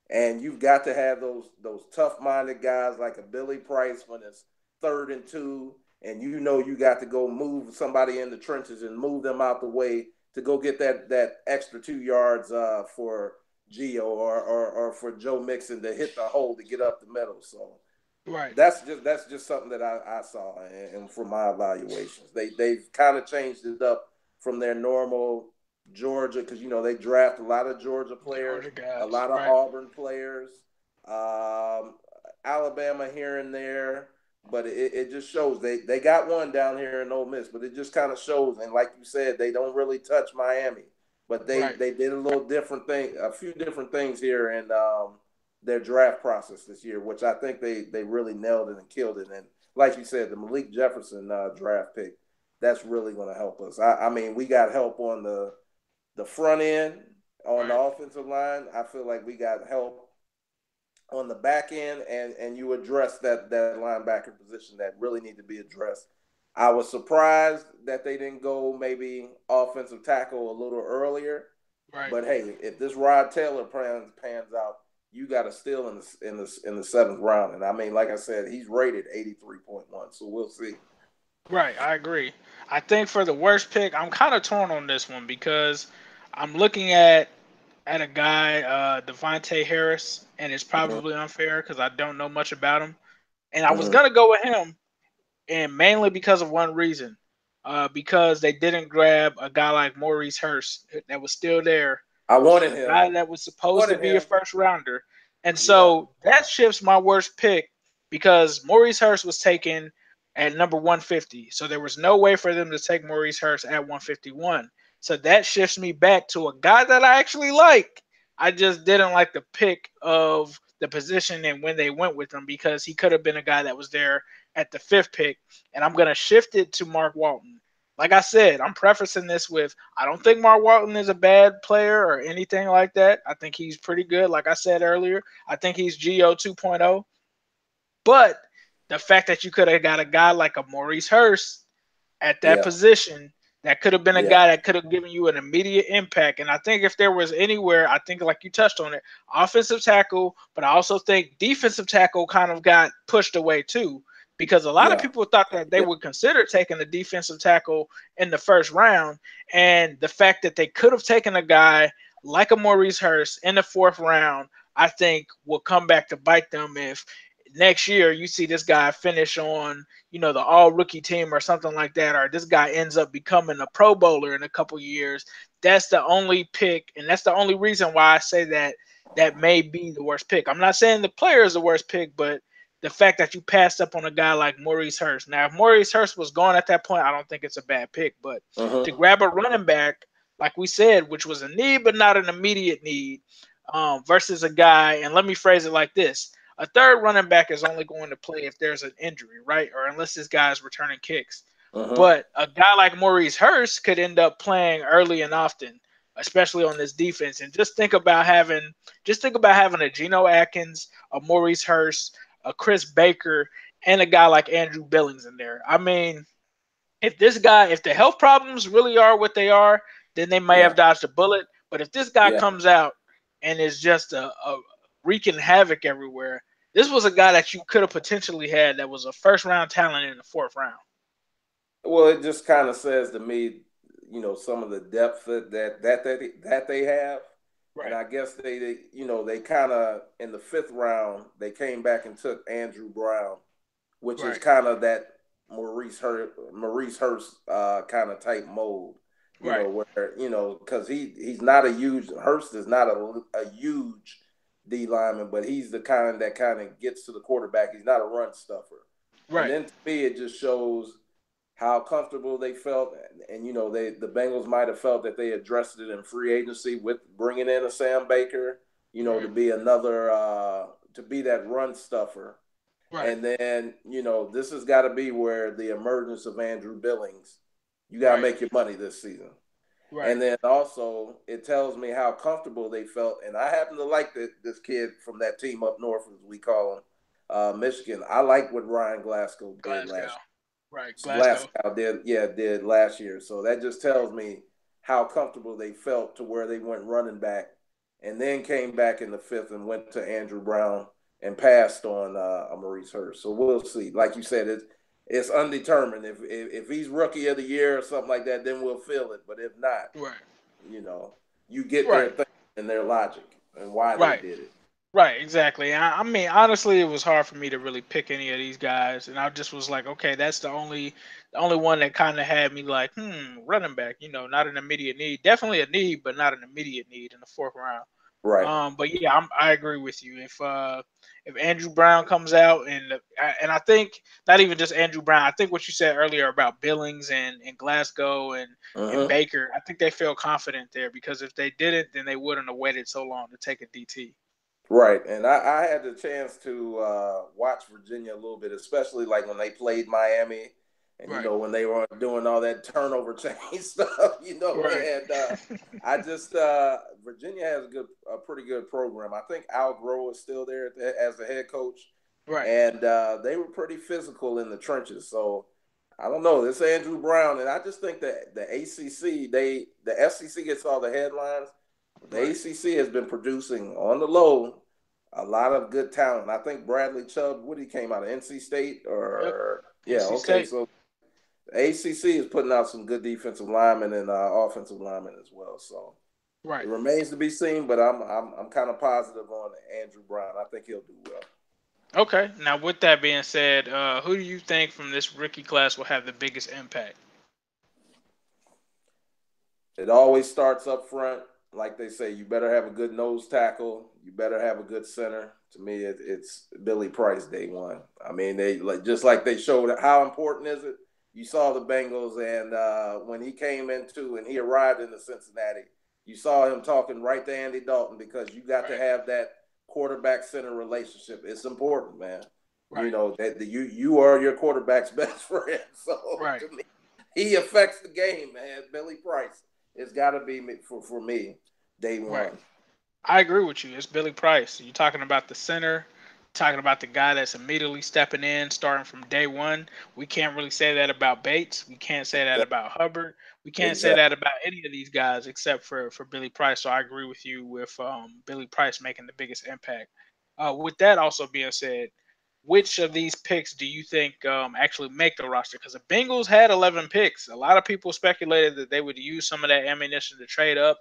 and you've got to have those tough-minded guys like a Billy Price when it's 3rd and 2, and you got to go move somebody in the trenches and move them out the way to go get that extra 2 yards for Gio or for Joe Mixon to hit the hole to get up the middle. So, Right. That's just something that I saw, and from my evaluations, they've kind of changed it up from their normal Georgia, because they draft a lot of Georgia players, Georgia a guys. lot of Right. Auburn players, um, Alabama here and there, but it just shows they got one down here in Ole Miss, but it just kind of shows, and like you said, they don't really touch Miami, but they Right. they did a little different thing, a few different things here, and their draft process this year, which I think they really nailed it and killed it. And like you said, the Malik Jefferson draft pick, that's really going to help us. I mean, we got help on the front end on the Right. offensive line. I feel like we got help on the back end, and you address that linebacker position that really need to be addressed. I was surprised that they didn't go maybe offensive tackle a little earlier, Right. but hey, if this Rod Taylor pans out, you got a steal in the seventh round, and I mean, like I said, he's rated 83.1, so we'll see. Right. I agree. I think for the worst pick, I'm kind of torn on this one because I'm looking at a guy, Davontae Harris, and it's Mm-hmm. probably unfair because I don't know much about him. And I was Mm-hmm. gonna go with him, and mainly because of one reason, because they didn't grab a guy like Maurice Hurst that was still there, I which is wanted a him. guy that was supposed to Wanted be a him. first rounder, and Yeah. so that shifts my worst pick because Maurice Hurst was taken at number 150, so there was no way for them to take Maurice Hurst at 151. So that shifts me back to a guy that I actually like. I just didn't like the pick of the position and when they went with him because he could have been a guy that was there at the fifth pick, and I'm gonna shift it to Mark Walton. Like I said, I'm prefacing this with I don't think Mark Walton is a bad player or anything like that. I think he's pretty good. Like I said earlier, I think he's Go 2.0. But the fact that you could have got a guy like a Maurice Hurst at that Yeah. position, that could have been a Yeah. guy that could have given you an immediate impact. And I think if there was anywhere, I think like you touched on it, offensive tackle, but I also think defensive tackle kind of got pushed away too. Because a lot of Yeah. people thought that they Yeah. would consider taking a defensive tackle in the first round. And the fact that they could have taken a guy like a Maurice Hurst in the fourth round, I think will come back to bite them if next year you see this guy finish on the all rookie team or something like that, or this guy ends up becoming a pro bowler in a couple years. That's the only pick, and that's the only reason why I say that that may be the worst pick. I'm not saying the player is the worst pick, but the fact that you passed up on a guy like Maurice Hurst. Now, if Maurice Hurst was gone at that point, I don't think it's a bad pick. But to Mm-hmm. grab a running back, like we said, which was a need but not an immediate need, versus a guy, and let me phrase it like this: a third running back is only going to play if there's an injury, right? Or unless this guy's returning kicks. Mm-hmm. But a guy like Maurice Hurst could end up playing early and often, especially on this defense. And just think about having a Geno Atkins, a Maurice Hurst, a Chris Baker, and a guy like Andrew Billings in there. I mean, if the health problems really are what they are, then they may Yeah. have dodged a bullet. But if this guy Yeah. comes out and is just a wreaking havoc everywhere, this was a guy that you could have potentially had that was a first round talent in the fourth round. Well, it just kind of says to me, some of the depth that they have, and Right, I guess they kind of in the fifth round they came back and took Andrew Brown, which is right, kind of that Maurice Hurst kind of type mold, right, where because he's not a huge Hurst is not a huge D lineman, but he's the kind that kind of gets to the quarterback. He's not a run stuffer, and right, then to me it just shows how comfortable they felt, and the Bengals might have felt that they addressed it in free agency with bringing in a Sam Baker, to right, be another to be that run stuffer, right, and then this has got to be where the emergence of Andrew Billings, you got to right, make your money this season, right. and then also it tells me how comfortable they felt, and I happen to like this kid from that team up north, as we call him, Michigan. I like what Ryan Glasgow did Glasgow, last right, Glasgow, Glasgow did last year. So that just tells me how comfortable they felt to where they went running back, and then came back in the fifth and went to Andrew Brown and passed on Maurice Hurst. So we'll see. Like you said, it's undetermined. If he's rookie of the year or something like that, then we'll feel it. But if not, right, you know, you get their right, thing and their logic and why they right. did it. Right, exactly. I mean, honestly, it was hard for me to really pick any of these guys, and I just was like, okay, that's the only one that kind of had me like, running back. Not an immediate need, definitely a need, but not an immediate need in the fourth round. Right. But yeah, I agree with you. If Andrew Brown comes out and I think not even just Andrew Brown, I think what you said earlier about Billings and Glasgow and Uh-huh. Baker, I think they feel confident there because if they didn't, then they wouldn't have waited so long to take a DT. Right. And I had the chance to watch Virginia a little bit, especially like when they played Miami and, Right, when they were doing all that turnover chain stuff, right, and I just, Virginia has a pretty good program. I think Al Groh is still there as the head coach, right, and they were pretty physical in the trenches. So I don't know. This Andrew Brown, and I just think that the ACC, the SEC gets all the headlines. The right. ACC has been producing on the low a lot of good talent. I think Bradley Chubb, what he came out of NC State Yep. or yeah, NC okay. State. So the ACC is putting out some good defensive linemen and offensive linemen as well. So it Right. remains to be seen, but I'm kind of positive on Andrew Brown. I think he'll do well. Okay. Now, with that being said, who do you think from this rookie class will have the biggest impact? It always starts up front. Like they say, you better have a good nose tackle. You better have a good center. To me, it's Billy Price day one. I mean, they just like they showed how important is it. You saw the Bengals, and when he came into and he arrived into Cincinnati, you saw him talking right to Andy Dalton because you got to Right. have that quarterback center relationship. It's important, man. You Right. know that you are your quarterback's best friend. So Right. to me, he affects the game, man. Billy Price. It's got to be for me day Right. one. I agree with you. It's Billy Price. You're talking about the center, talking about the guy that's immediately stepping in, starting from day one. We can't really say that about Bates. We can't say that about Hubbard. We can't say Exactly. that about any of these guys except for Billy Price. So I agree with you with Billy Price making the biggest impact. With that also being said, which of these picks do you think actually make the roster? Because the Bengals had 11 picks. A lot of people speculated that they would use some of that ammunition to trade up.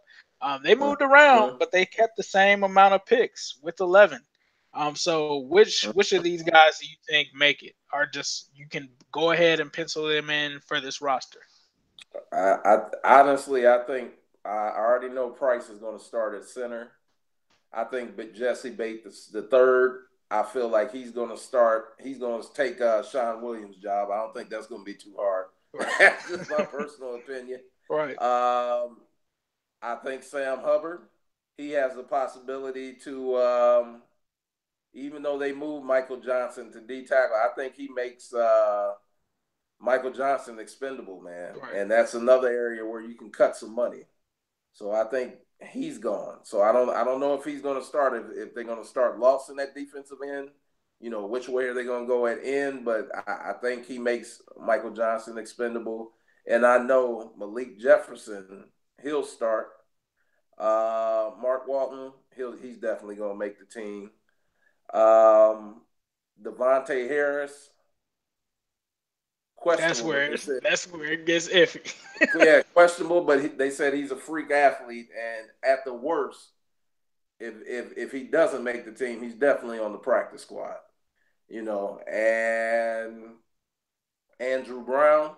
They moved around, Mm-hmm. but they kept the same amount of picks with 11. So which of these guys do you think make it, or just you can go ahead and pencil them in for this roster? I honestly, I think I already know Price is going to start at center. I think, but Jesse Bates the third. I feel like he's going to start. He's going to take Sean Williams' job. I don't think that's going to be too hard. Right, That's just my personal opinion. right, Um, I think Sam Hubbard. He has the possibility to even though they moved Michael Johnson to D tackle, I think he makes Michael Johnson expendable, man. right, And that's another area where you can cut some money. So I think he's gone. So I don't know if he's going to start if they're going to start Lawson at defensive end. Which way are they going to go at end? But I think he makes Michael Johnson expendable. And I know Malik Jefferson, he'll start. Mark Walton, he's definitely going to make the team. Um, Davontae Harris, That's questionable, but where they said, that's where it gets iffy. yeah, questionable, but they said he's a freak athlete, and at the worst, if he doesn't make the team, he's definitely on the practice squad. And Andrew Brown,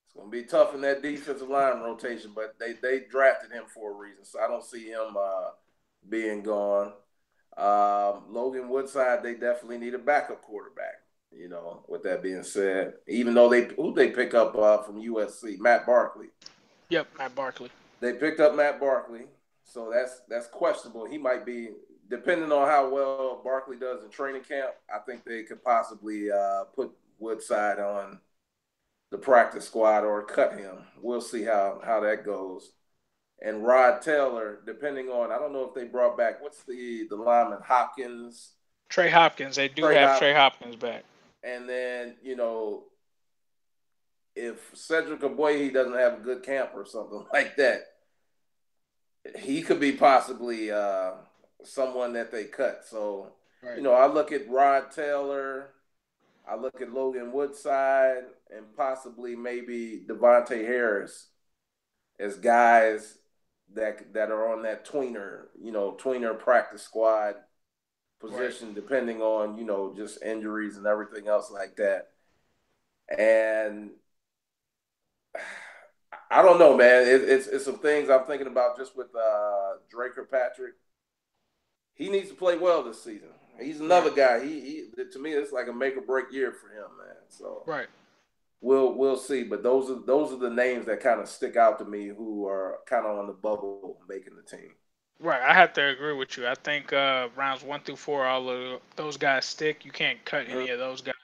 it's going to be tough in that defensive line rotation, but they drafted him for a reason, so I don't see him being gone. Logan Woodside, they definitely need a backup quarterback. With that being said, even though they pick up from USC, Matt Barkley, Yep, Matt Barkley. they picked up Matt Barkley, so that's questionable. He might be depending on how well Barkley does in training camp. I think they could possibly put Woodside on the practice squad or cut him. We'll see how that goes. And Rod Taylor, depending on I don't know if they brought back what's the lineman Hopkins, Trey Hopkins. They do Trey have Hop, Trey Hopkins back. and then if Cedric Aboye doesn't have a good camp or something like that, he could be possibly someone that they cut. So Right. I look at Rod Taylor, I look at Logan Woodside, and possibly maybe Davontae Harris as guys that are on that tweener practice squad. position, depending on, just injuries and everything else like that. And I don't know, man. It's some things I'm thinking about just with Drake Kirkpatrick. He needs to play well this season. He's another guy. He to me, it's like a make or break year for him, man. So we'll see. But those are the names that kind of stick out to me, who are kind of on the bubble making the team. Right, I have to agree with you. I think rounds 1 through 4, all of those guys stick. You can't cut any of those guys.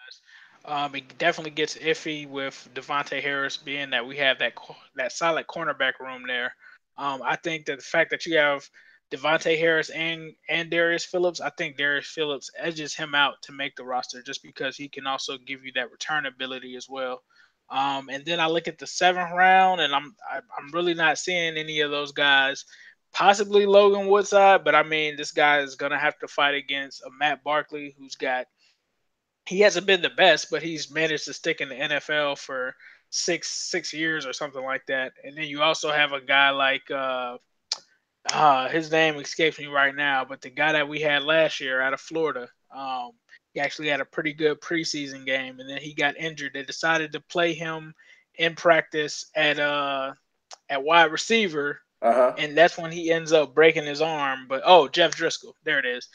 It definitely gets iffy with Davontae Harris, being that we have that solid cornerback room there. I think that the fact that you have Davontae Harris and Darius Phillips, I think Darius Phillips edges him out to make the roster, just because he can also give you that return ability as well. And then I look at the 7th round, and I'm really not seeing any of those guys. Possibly Logan Woodside, but I mean, this guy is gonna have to fight against a Matt Barkley, he hasn't been the best, but he's managed to stick in the NFL for six years or something like that. And then you also have a guy like his name escapes me right now, but the guy that we had last year out of Florida. He actually had a pretty good preseason game, and then he got injured. They decided to play him in practice at wide receiver, and that's when he ends up breaking his arm. But Jeff Driscoll, there it is.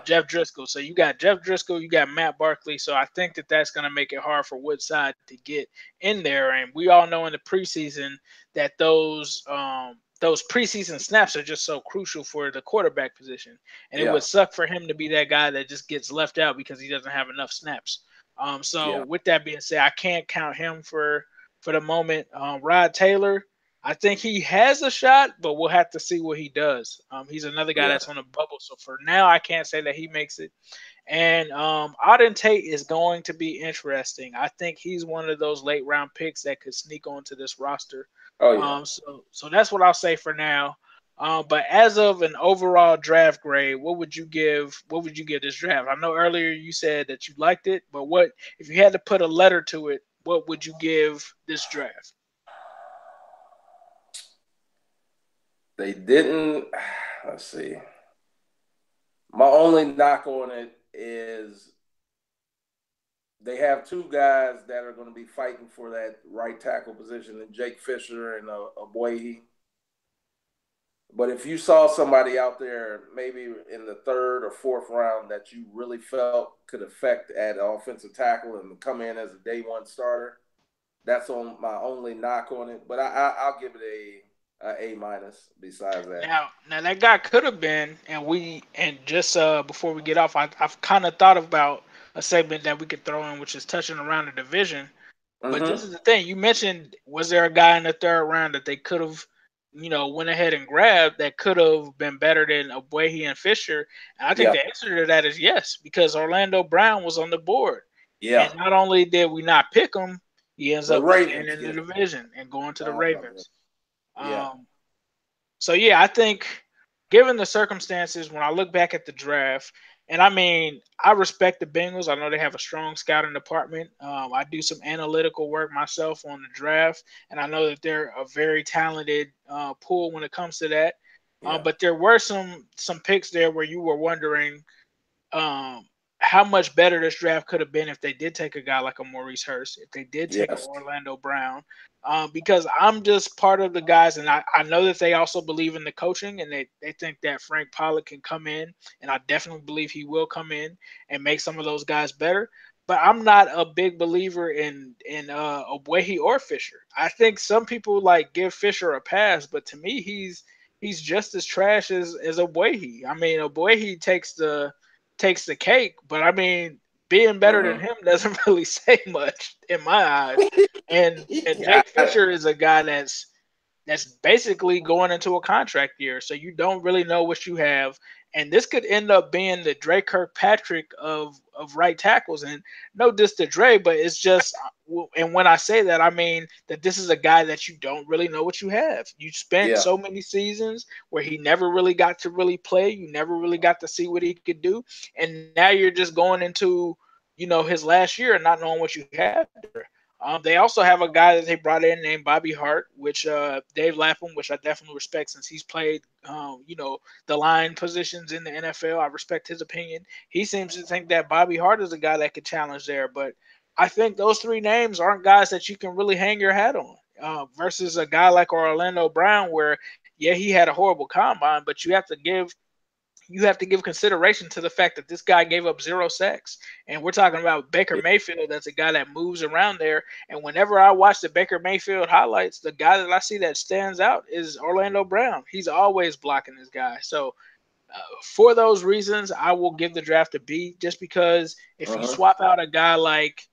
Jeff Driscoll. So you got Jeff Driscoll, you got Matt Barkley. So I think that that's going to make it hard for Woodside to get in there. And we all know in the preseason that those preseason snaps are just so crucial for the quarterback position. And it would suck for him to be that guy that just gets left out because he doesn't have enough snaps. So with that being said, I can't count him for the moment. Rod Taylor, I think he has a shot, but we'll have to see what he does. He's another guy that's on the bubble. So for now, I can't say that he makes it. And Auden Tate is going to be interesting. I think he's one of those late round picks that could sneak onto this roster. So that's what I'll say for now. But as of an overall draft grade, what would you give this draft? I know earlier you said that you liked it, but what if you had to put a letter to it, what would you give this draft? They didn't. Let's see. My only knock on it is they have two guys that are going to be fighting for that right tackle position, in Jake Fisher and Abuehi. But if you saw somebody out there maybe in the 3rd or 4th round that you really felt could affect at offensive tackle and come in as a day one starter, that's on my only knock on it. But I'll give it A minus. Besides that, now that guy could have been, and just before we get off, I've kind of thought about a segment that we could throw in, which is touching around the division. But this is the thing you mentioned: was there a guy in the 3rd round that they could have, went ahead and grabbed that could have been better than Abuehi and Fisher? And I think the answer to that is yes, because Orlando Brown was on the board. And not only did we not pick him, he ends up staying in the division and going to the Ravens. So I think given the circumstances, when I look back at the draft, and I mean, I respect the Bengals. I know they have a strong scouting department. I do some analytical work myself on the draft, and I know that they're a very talented pool when it comes to that. But there were some picks there where you were wondering how much better this draft could have been if they did take a guy like a Maurice Hurst, if they did take an Orlando Brown, because I'm just part of the guys, and I know that they also believe in the coaching, and they think that Frank Pollock can come in, and I definitely believe he will come in and make some of those guys better. But I'm not a big believer in Abuehi or Fisher. I think some people give Fisher a pass, but to me, he's just as trash as Abuehi. I mean, Abuehi takes the cake, but I mean, being better than him doesn't really say much in my eyes. And Jake Fisher is a guy that's basically going into a contract year, so you don't really know what you have. And this could end up being the Dre Kirkpatrick of right tackles. And no diss to Dre, but it's just, and when I say that, I mean that this is a guy that you don't really know what you have. You spent so many seasons where he never really got to really play. You never really got to see what he could do. And now you're just going into, his last year and not knowing what you have there. They also have a guy that they brought in named Bobby Hart, which Dave Lapham, which I definitely respect since he's played, the line positions in the NFL. I respect his opinion. He seems to think that Bobby Hart is a guy that could challenge there, but I think those three names aren't guys that you can really hang your hat on. Versus a guy like Orlando Brown, where yeah, he had a horrible combine, but you have to give consideration to the fact that this guy gave up 0 sacks. And we're talking about Baker Mayfield. That's a guy that moves around there. And whenever I watch the Baker Mayfield highlights, the guy that I see that stands out is Orlando Brown. He's always blocking this guy. So for those reasons, I will give the draft a B, just because if you swap out a guy like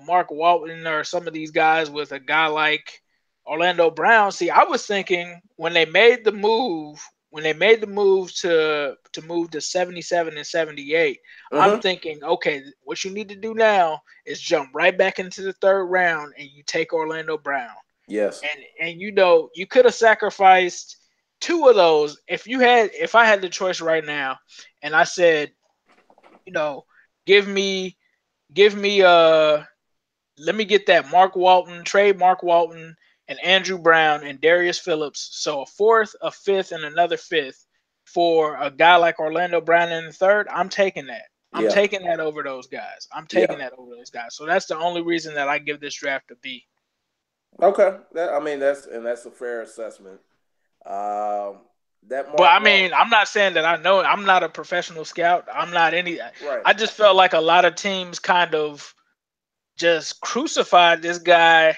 Mark Walton or some of these guys with a guy like Orlando Brown. See, I was thinking when they made the move to move to 77 and 78, I'm thinking, okay, what you need to do now is jump right back into the third round and you take Orlando Brown. Yes. And you could have sacrificed two of those if I had the choice right now, and I said, give me give me let me get that Mark Walton, trade Mark Walton and Andrew Brown and Darius Phillips. So a fourth, a fifth, and another fifth for a guy like Orlando Brown in the third. I'm taking that. I'm Yeah. taking that over those guys. I'm taking Yeah. that over those guys. So that's the only reason that I give this draft a B. Okay. That's a fair assessment. Um, that But Mark I Walton. mean, I'm not saying that I know it. I'm not a professional scout. I'm not any. Right. I just felt like a lot of teams kind of just crucified this guy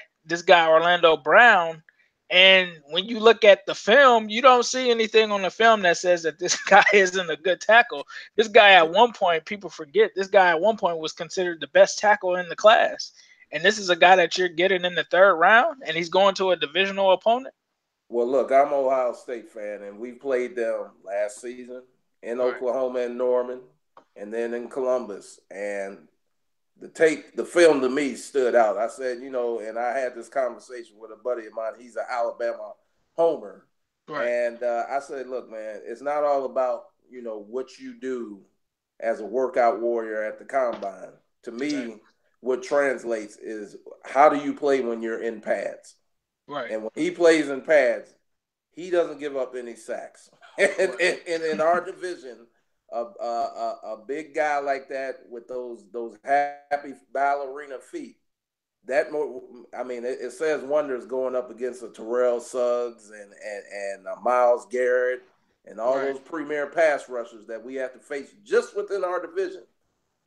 Orlando Brown. And when you look at the film, you don't see anything on the film that says that this guy isn't a good tackle. This guy at one point, people forget, this guy at one point was considered the best tackle in the class. And this is a guy that you're getting in the third round, and he's going to a divisional opponent. Well, look, I'm an Ohio State fan, and we played them last season in Right. Oklahoma and Norman, and then in Columbus. And the film to me stood out. I said, and I had this conversation with a buddy of mine. He's an Alabama homer, Right. and I said, look, man, it's not all about what you do as a workout warrior at the combine. To Exactly. me, what translates is how do you play when you're in pads. Right. And when he plays in pads, he doesn't give up any sacks. And in our division, a big guy like that with those happy ballerina feet, it says wonders going up against a Terrell Suggs and Myles Garrett and all Right. those premier pass rushers that we have to face just within our division.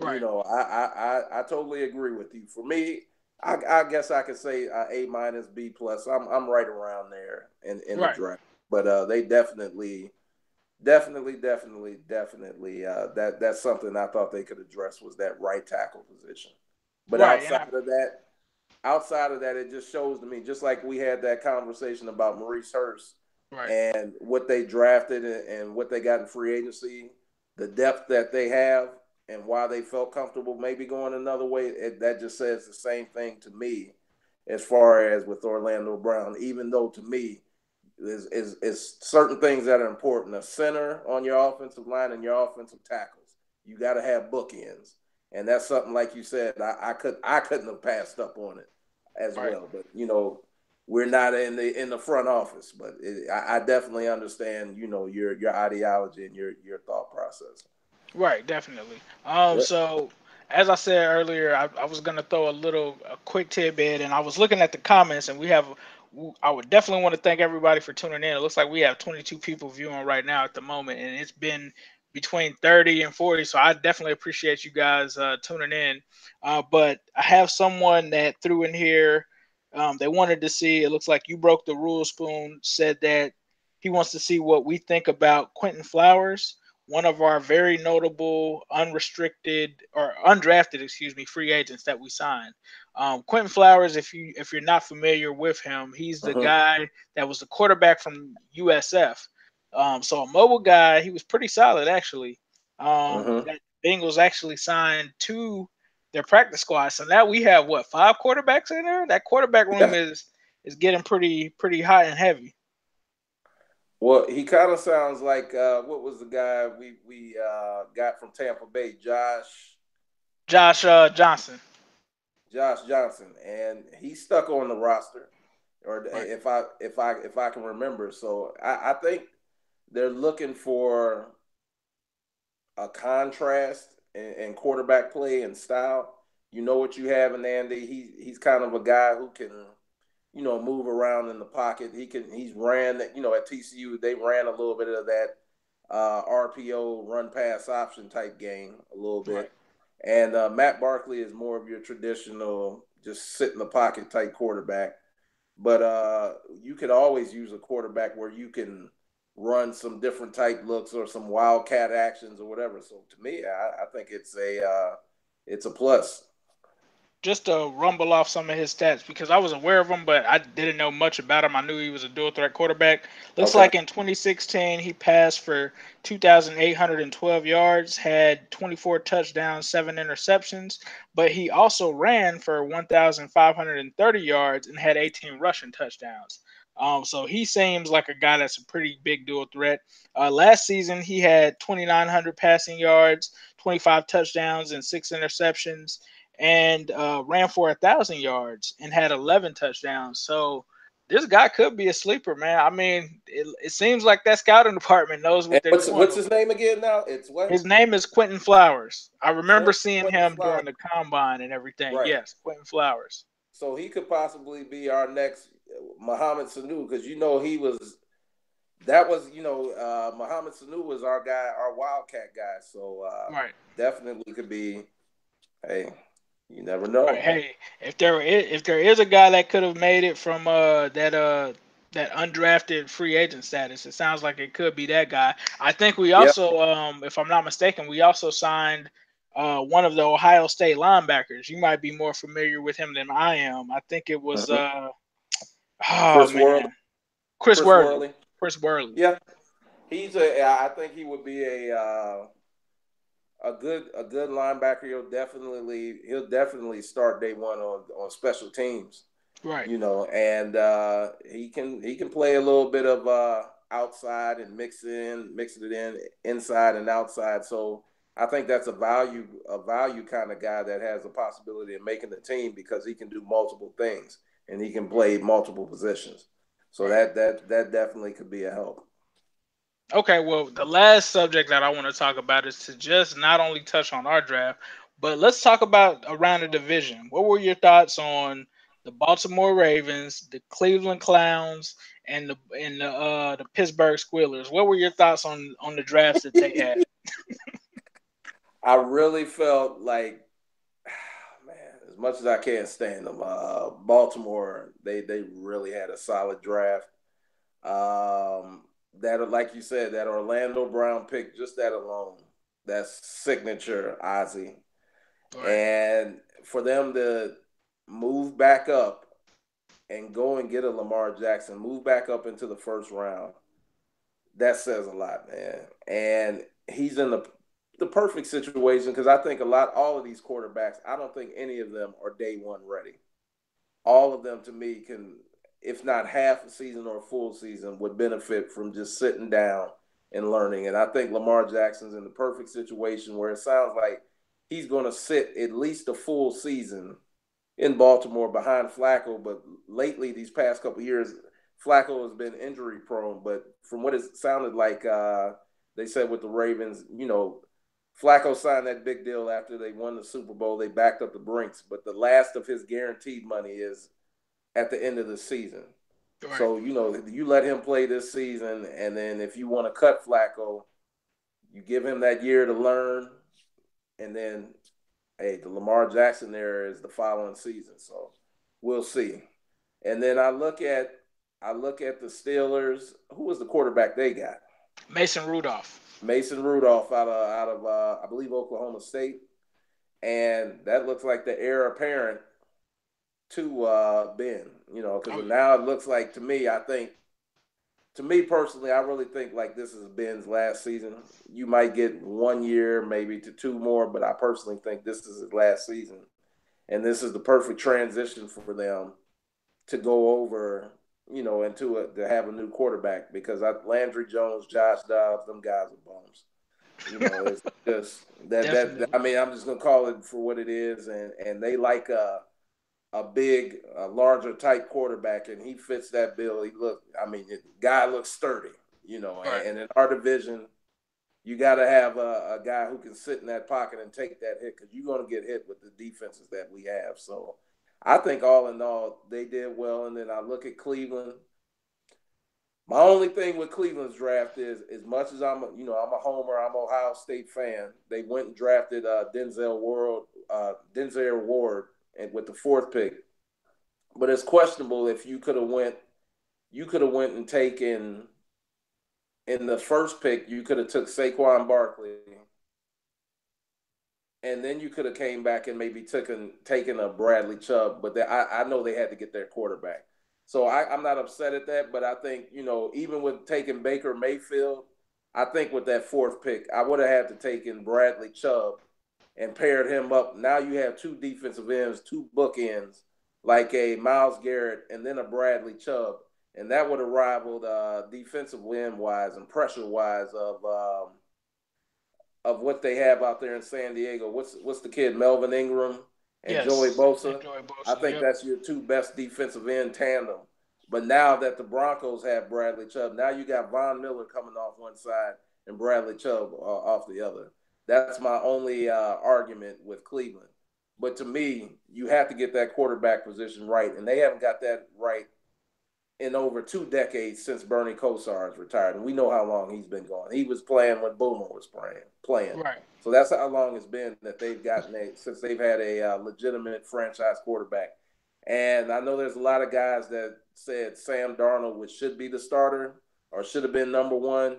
Right. I totally agree with you. For me, I guess I could say A minus B plus. I'm right around there in the Right. draft. But they definitely that's something I thought they could address was that right tackle position. But Right. And I, outside of that, it just shows to me, just like we had that conversation about Maurice Hurst right. and what they drafted and what they got in free agency, the depth that they have, and why they felt comfortable maybe going another way. That just says the same thing to me as far as with Orlando Brown, even though to me, is certain things that are important. A center on your offensive line and your offensive tackles. You got to have bookends. And that's something, like you said, I couldn't have passed up on it as right. well. But we're not in the front office. But I definitely understand your ideology and your thought process. Right, definitely. Yep. So as I said earlier, I was gonna throw a quick tidbit, and I was looking at the comments, and I would definitely want to thank everybody for tuning in. It looks like we have 22 people viewing right now at the moment, and it's been between 30 and 40. So I definitely appreciate you guys tuning in. But I have someone that threw in here. They wanted to see. It looks like you broke the rule. Spoon said that he wants to see what we think about Quentin Flowers, one of our very notable unrestricted or undrafted, excuse me, free agents that we signed. Quentin Flowers, if you're not familiar with him, he's the Uh-huh. guy that was the quarterback from USF. So a mobile guy, he was pretty solid actually. Uh-huh. That Bengals actually signed to their practice squad. So now we have what, 5 quarterbacks in there? That quarterback room Yeah. is getting pretty hot and heavy. Well, he kind of sounds like what was the guy we got from Tampa Bay, Josh. Josh Johnson. Josh Johnson, and he's stuck on the roster, or Right. if I can remember. So I think they're looking for a contrast in quarterback play and style. You know what you have in Andy. He's kind of a guy who can, move around in the pocket. He's ran that, at TCU they ran a little bit of that RPO run pass option type game a little Right. bit. And Matt Barkley is more of your traditional just sit in the pocket type quarterback. But you could always use a quarterback where you can run some different type looks or some wildcat actions or whatever. So to me, I think it's a plus. Just to rumble off some of his stats because I was aware of him, but I didn't know much about him. I knew he was a dual threat quarterback. Looks Okay. like in 2016 he passed for 2,812 yards, had 24 touchdowns, 7 interceptions, but he also ran for 1,530 yards and had 18 rushing touchdowns. So he seems like a guy that's a pretty big dual threat. Last season he had 2,900 passing yards, 25 touchdowns, and 6 interceptions, and ran for 1,000 yards and had 11 touchdowns. So this guy could be a sleeper, man. I mean, it seems like that scouting department knows And what they're doing what's over his there. name again now? It's what? His name is Quentin Flowers. I remember seeing Quentin him Flower. during the combine and everything. Right. Yes, Quentin Flowers. So he could possibly be our next Muhammad Sanu because Muhammad Sanu was our guy, our Wildcat guy. So Right. definitely could be. Hey, you never Right. know. Hey, if there is a guy that could have made it from that undrafted free agent status, it sounds like it could be that guy. I think we Yep. also, if I'm not mistaken, we also signed one of the Ohio State linebackers. You might be more familiar with him than I am. I think it was Mm-hmm. oh Chris man, Worley. Chris Chris Worley. Worley. Chris Worley. Yeah, he's a. I think he would be a good linebacker. He'll definitely start day one on special teams. Right. And he can play a little bit of outside and mixing it in inside and outside. So I think that's a value kind of guy that has a possibility of making the team because he can do multiple things and he can play multiple positions. So Right. that definitely could be a help. Okay, well, the last subject that I want to talk about is to just not only touch on our draft, but let's talk about around the division. What were your thoughts on the Baltimore Ravens, the Cleveland Clowns, and the Pittsburgh Squealers? What were your thoughts on the drafts that they had? I really felt like, man, as much as I can't stand them, Baltimore, they really had a solid draft. That, like you said, that Orlando Brown pick, just that alone, that's signature Ozzy. Right, And for them to move back up and go and get a Lamar Jackson, move back up into the first round, that says a lot, man. And he's in the perfect situation because I think all of these quarterbacks, I don't think any of them are day one ready. All of them to me can, if not half a season or a full season, would benefit from just sitting down and learning. And I think Lamar Jackson's in the perfect situation where it sounds like he's going to sit at least a full season in Baltimore behind Flacco. But lately, these past couple of years, Flacco has been injury prone. But from what it sounded like, they said with the Ravens, Flacco signed that big deal after they won the Super Bowl. They backed up the Brinks, but the last of his guaranteed money is at the end of the season. right, So, you let him play this season, and then if you want to cut Flacco, you give him that year to learn, and then, hey, the Lamar Jackson there is the following season. So we'll see. And then I look at the Steelers. Who was the quarterback they got? Mason Rudolph. Mason Rudolph out of I believe Oklahoma State, and that looks like the heir apparent to Ben. Because Oh yeah, now it looks like to me personally, I really think like this is Ben's last season. You might get 1 year, maybe to two more, but I personally think this is his last season, and this is the perfect transition for them to go over, to have a new quarterback because Landry Jones, Josh Dobbs, them guys are bums. It's just that definitely. I mean, I'm just gonna call it for what it is, and they like a larger type quarterback, and he fits that bill. The guy looks sturdy, Right. and in our division, you got to have a guy who can sit in that pocket and take that hit because you're going to get hit with the defenses that we have. So I think all in all, they did well. And then I look at Cleveland. My only thing with Cleveland's draft is, as much as I'm a homer, I'm an Ohio State fan. They went and drafted Denzel Ward, and with the fourth pick. But it's questionable if you could have went. You could have went and taken in the first pick. You could have took Saquon Barkley, and then you could have came back and maybe taken a Bradley Chubb. But I know they had to get their quarterback. So I'm not upset at that, but I think, even with taking Baker Mayfield, I think with that fourth pick, I would have had to taken Bradley Chubb and paired him up. Now you have two defensive ends, two bookends, like a Myles Garrett and then a Bradley Chubb. And that would have rivaled defensive end-wise and pressure-wise of what they have out there in San Diego. What's the kid, Melvin Ingram and Joey Bosa? And Joey Bosa, I think that's your two best defensive end tandem. But now that the Broncos have Bradley Chubb, now you got Von Miller coming off one side and Bradley Chubb off the other. That's my only argument with Cleveland. But to me, you have to get that quarterback position right, and they haven't got that right in over 2 decades since Bernie Kosar has retired. And we know how long he's been gone. He was playing when Boomer was playing. Right. So that's how long it's been that they've gotten since they've had a legitimate franchise quarterback. And I know there's a lot of guys that said Sam Darnold should be the starter or should have been number one.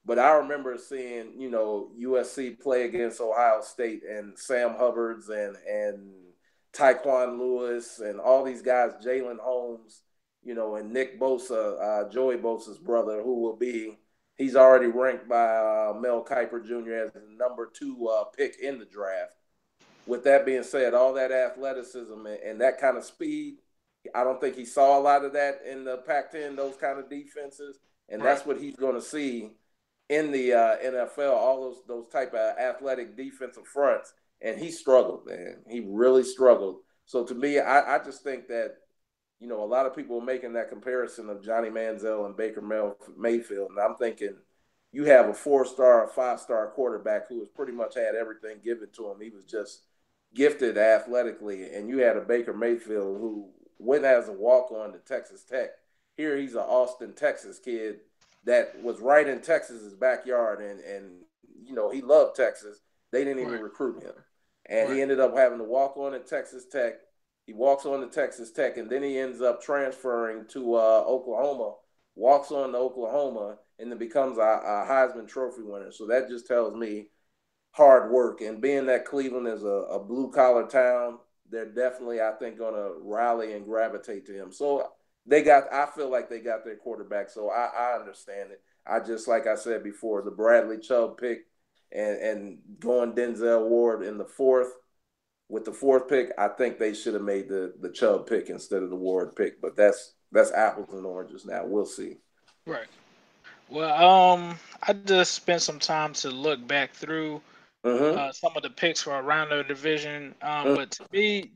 But I remember seeing, USC play against Ohio State and Sam Hubbards and Tyquan Lewis and all these guys, Jalen Holmes, and Nick Bosa, Joey Bosa's brother, he's already ranked by Mel Kiper Jr. as the number 2 pick in the draft. With that being said, all that athleticism and that kind of speed, I don't think he saw a lot of that in the Pac-10, those kind of defenses. And that's what he's going to see in the NFL, all those type of athletic defensive fronts. And he struggled, man. He really struggled. So to me, I just think that, a lot of people are making that comparison of Johnny Manziel and Baker Mayfield. And I'm thinking you have a 4-star, 5-star quarterback who has pretty much had everything given to him. He was just gifted athletically. And you had a Baker Mayfield who went as a walk-on to Texas Tech. Here he's an Austin, Texas kid that was right in Texas's backyard. And he loved Texas. They didn't even recruit him. And he ended up having to walk on at Texas Tech. He walks on to Texas Tech, and then he ends up transferring to Oklahoma, walks on to Oklahoma, and then becomes a Heisman Trophy winner. So that just tells me hard work. And being that Cleveland is a blue-collar town, they're definitely, I think, going to rally and gravitate to him. So I feel like they got their quarterback, so I understand it. I just, like I said before, the Bradley Chubb pick and going Denzel Ward in the fourth, with the fourth pick, I think they should have made the Chubb pick instead of the Ward pick. But that's apples and oranges now. We'll see. Right. Well, I just spent some time to look back through some of the picks for around the division. But to me,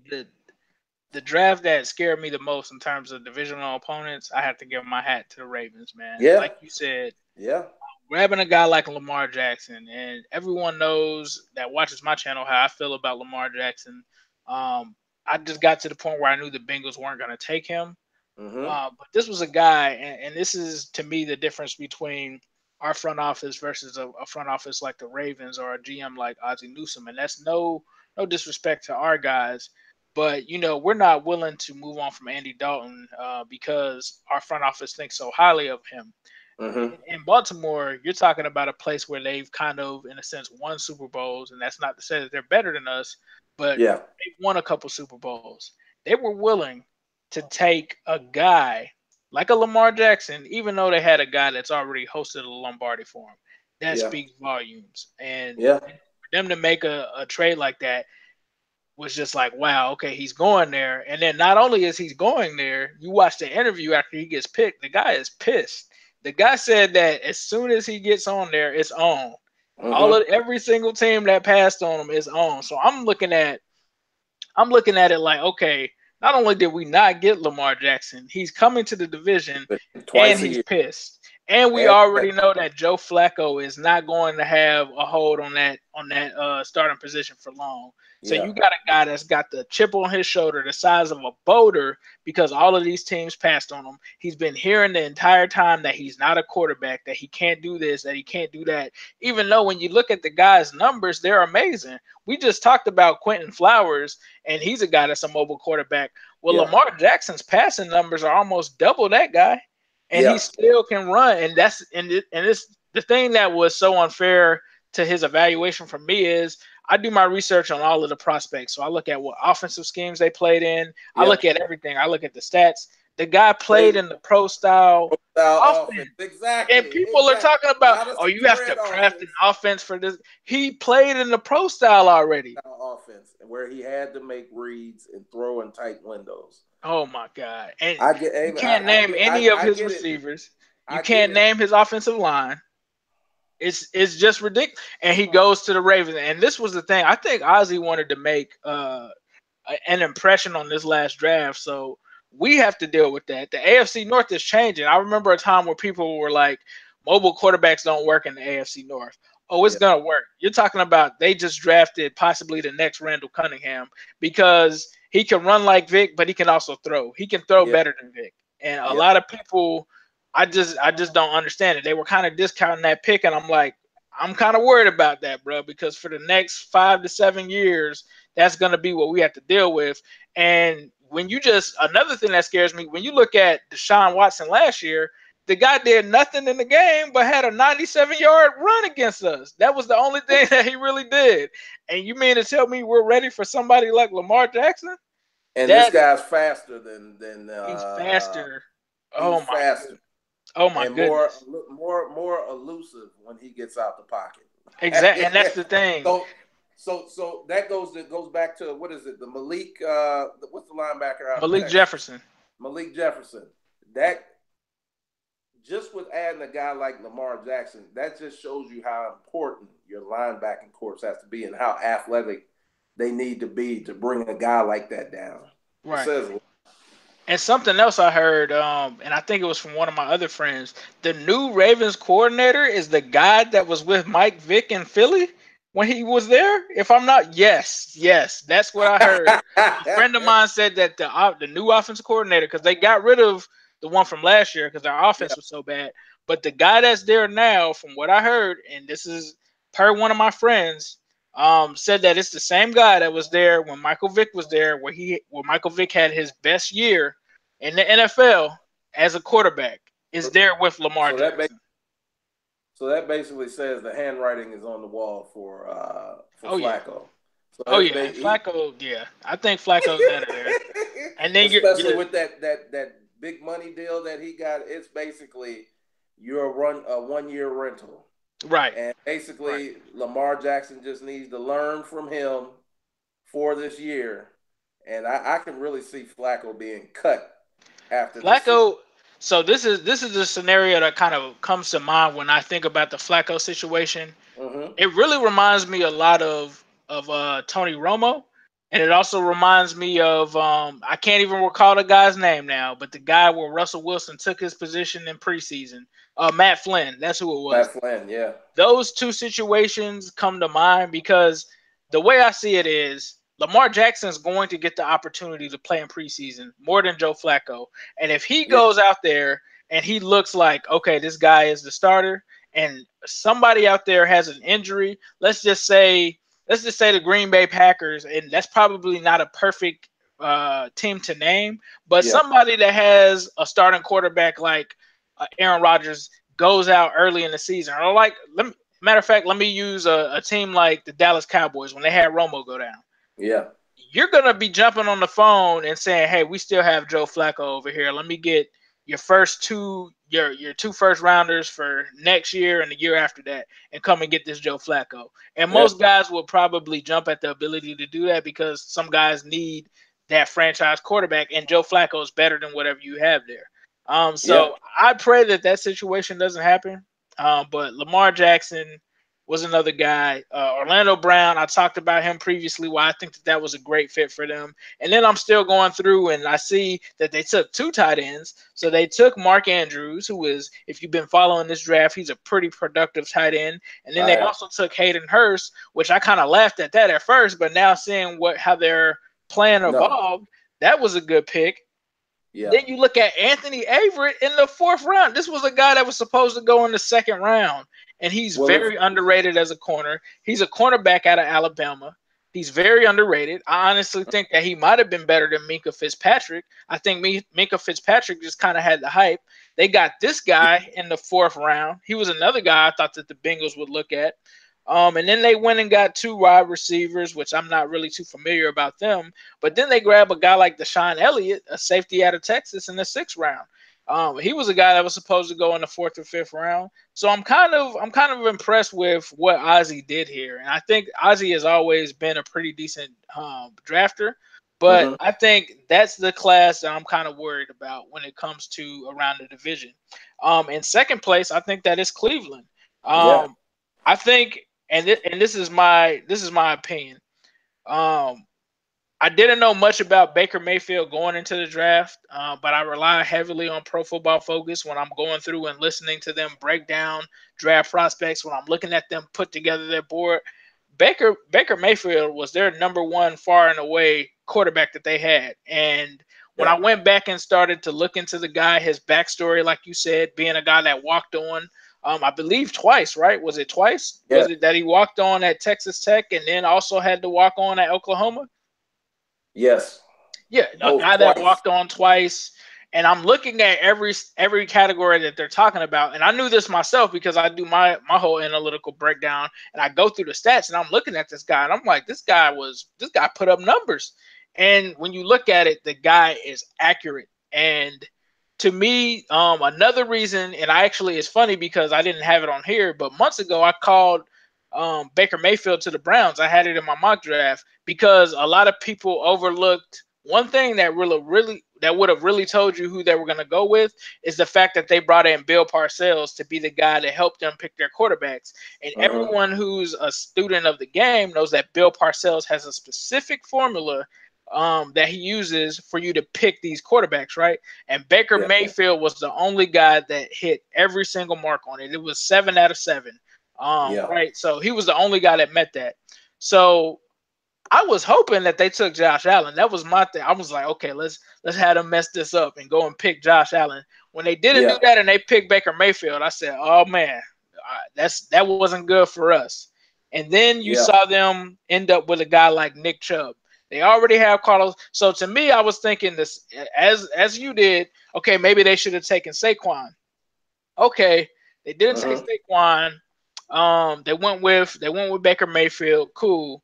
the draft that scared me the most in terms of divisional opponents, I have to give my hat to the Ravens, man. Yeah. Like you said, yeah, grabbing a guy like Lamar Jackson, and everyone knows that watches my channel how I feel about Lamar Jackson. I just got to the point where I knew the Bengals weren't going to take him. But this was a guy, and this is to me the difference between our front office versus a front office like the Ravens or a GM like Ozzie Newsome. And that's no disrespect to our guys, but we're not willing to move on from Andy Dalton because our front office thinks so highly of him. In Baltimore, you're talking about a place where they've kind of, in a sense, won Super Bowls, and that's not to say that they're better than us, but they've won a couple Super Bowls. They were willing to take a guy like a Lamar Jackson, even though they had a guy that's already hosted a Lombardi for him. That speaks volumes. And for them to make a trade like that was just like, wow, okay, he's going there. And then not only is he going there, you watch the interview after he gets picked, the guy is pissed. The guy said that as soon as he gets on there, it's on. Every single team that passed on him is on. So I'm looking at it like, okay, not only did we not get Lamar Jackson, he's coming to the division and twice a he's year. pissed. And we And already know that Joe Flacco is not going to have a hold on that starting position for long. So yeah, you got a guy that's got the chip on his shoulder, the size of a boulder, because all of these teams passed on him. He's been hearing the entire time that he's not a quarterback, that he can't do this, that he can't do that. Even though when you look at the guy's numbers, they're amazing. We just talked about Quentin Flowers, and he's a guy that's a mobile quarterback. Well, yeah, Lamar Jackson's passing numbers are almost double that guy, and he yeah. still can run. And it's the thing that was so unfair to his evaluation for me is I do my research on all of the prospects. So I look at what offensive schemes they played in. I Yep. look at everything. I look at the stats. The guy played They in the pro style offense. And Exactly. people are talking about, Not a oh, you have to spread craft an offense. offense for this. He played in the pro style already. Offense where he had to make reads and throw in tight windows. Oh my God! And you can't I name any of his get receivers. You I can't get it. name his offensive line. It's just ridiculous. And he goes to the Ravens. And this was the thing. I think Ozzie wanted to make an impression on this last draft. So we have to deal with that. The AFC North is changing. I remember a time where people were like, mobile quarterbacks don't work in the AFC North. Oh, it's going to work. You're talking about they just drafted possibly the next Randall Cunningham because he can run like Vic, but he can also throw. He can throw better than Vic. And a lot of people, I just don't understand it. They were kind of discounting that pick, and I'm like, I'm kind of worried about that, bro, because for the next 5 to 7 years, that's going to be what we have to deal with. And when you just another thing that scares me, when you look at Deshaun Watson last year, the guy did nothing in the game but had a 97-yard run against us. That was the only thing that he really did. And you mean to tell me we're ready for somebody like Lamar Jackson? And this guy's faster than he's faster. He's faster. Oh my and goodness. more elusive when he gets out the pocket. Exactly, and that's the thing. So that goes back to what is it? The Malik what's the linebacker out Malik Jefferson. Malik Jefferson. That just with adding a guy like Lamar Jackson, that just shows you how important your linebacking corps has to be and how athletic they need to be to bring a guy like that down. Right. And something else I heard, and I think it was from one of my other friends, the new Ravens coordinator is the guy that was with Mike Vick in Philly when he was there. If I'm not, yes, that's what I heard. A friend of mine said that the new offensive coordinator, because they got rid of the one from last year because our offense was so bad, but the guy that's there now, from what I heard, and this is per one of my friends, said that it's the same guy that was there when Michael Vick was there, where Michael Vick had his best year in the NFL as a quarterback, is there with Lamar Jackson. So that basically says the handwriting is on the wall for Flacco. Yeah. So Flacco. Yeah, I think Flacco's out of there. And then especially with that big money deal that he got, it's basically you're a 1-year rental. Right. And basically, Lamar Jackson just needs to learn from him for this year. And I can really see Flacco being cut after Flacco. So this is the scenario that kind of comes to mind when I think about the Flacco situation. Mm-hmm. It really reminds me a lot of Tony Romo. And it also reminds me of I can't even recall the guy's name now, but the guy where Russell Wilson took his position in preseason. Matt Flynn, that's who it was. Matt Flynn, yeah. Those two situations come to mind because the way I see it is Lamar Jackson's going to get the opportunity to play in preseason more than Joe Flacco. And if he goes out there and he looks like, okay, this guy is the starter, and somebody out there has an injury, let's just say the Green Bay Packers, and that's probably not a perfect team to name, but somebody that has a starting quarterback like Aaron Rodgers goes out early in the season, or like, matter of fact, let me use a team like the Dallas Cowboys when they had Romo go down. Yeah, you're gonna be jumping on the phone and saying, "Hey, we still have Joe Flacco over here. Let me get your two first rounders for next year and the year after that, and come and get this Joe Flacco." And most guys will probably jump at the ability to do that because some guys need that franchise quarterback, and Joe Flacco is better than whatever you have there. So I pray that situation doesn't happen. But Lamar Jackson, was another guy. Orlando Brown, I talked about him previously, why I think that was a great fit for them. And then I'm still going through and I see that they took 2 tight ends. So they took Mark Andrews, who is, if you've been following this draft, he's a pretty productive tight end. And then they also took Hayden Hurst, which I kind of laughed at that at first, but now seeing how their plan evolved, that was a good pick. Yeah. Then you look at Anthony Averett in the 4th round. This was a guy that was supposed to go in the 2nd round, and he's very underrated as a corner. He's a cornerback out of Alabama. He's very underrated. I honestly think that he might have been better than Minkah Fitzpatrick. I think Minkah Fitzpatrick just kind of had the hype. They got this guy in the 4th round. He was another guy I thought that the Bengals would look at. And then they went and got 2 wide receivers, which I'm not really too familiar about them. But then they grab a guy like Deshaun Elliott, a safety out of Texas, in the 6th round. He was a guy that was supposed to go in the 4th or 5th round. So I'm kind of impressed with what Ozzie did here, and I think Ozzie has always been a pretty decent drafter. But I think that's the class that I'm kind of worried about when it comes to around the division. In 2nd place, I think that is Cleveland. I think. And this is my opinion. I didn't know much about Baker Mayfield going into the draft, but I rely heavily on Pro Football Focus when I'm going through and listening to them break down draft prospects. When I'm looking at them put together their board, Baker Mayfield was their number 1 far and away quarterback that they had. And when I went back and started to look into the guy, his backstory, like you said, being a guy that walked on. I believe twice, right? Was it twice? Yeah. Was it that he walked on at Texas Tech and then also had to walk on at Oklahoma? Yes. Yeah, a guy that walked on twice. And I'm looking at every category that they're talking about. And I knew this myself because I do my whole analytical breakdown and I go through the stats and I'm looking at this guy and I'm like, this guy put up numbers. And when you look at it, the guy is accurate. And to me, another reason, and it's funny because I didn't have it on here, but months ago I called Baker Mayfield to the Browns. I had it in my mock draft because a lot of people overlooked one thing that would have really told you who they were going to go with is the fact that they brought in Bill Parcells to be the guy to help them pick their quarterbacks. And everyone who's a student of the game knows that Bill Parcells has a specific formula that he uses for you to pick these quarterbacks, right? And Baker Mayfield was the only guy that hit every single mark on it. It was 7 out of 7, right? So he was the only guy that met that. So I was hoping that they took Josh Allen. That was my thing. I was like, okay, let's have them mess this up and go and pick Josh Allen. When they didn't do that and they picked Baker Mayfield, I said, oh man, that wasn't good for us. And then you saw them end up with a guy like Nick Chubb. They already have Carlos. So to me, I was thinking this as you did. Okay, maybe they should have taken Saquon. Okay, they didn't take Saquon. They went with Baker Mayfield. Cool.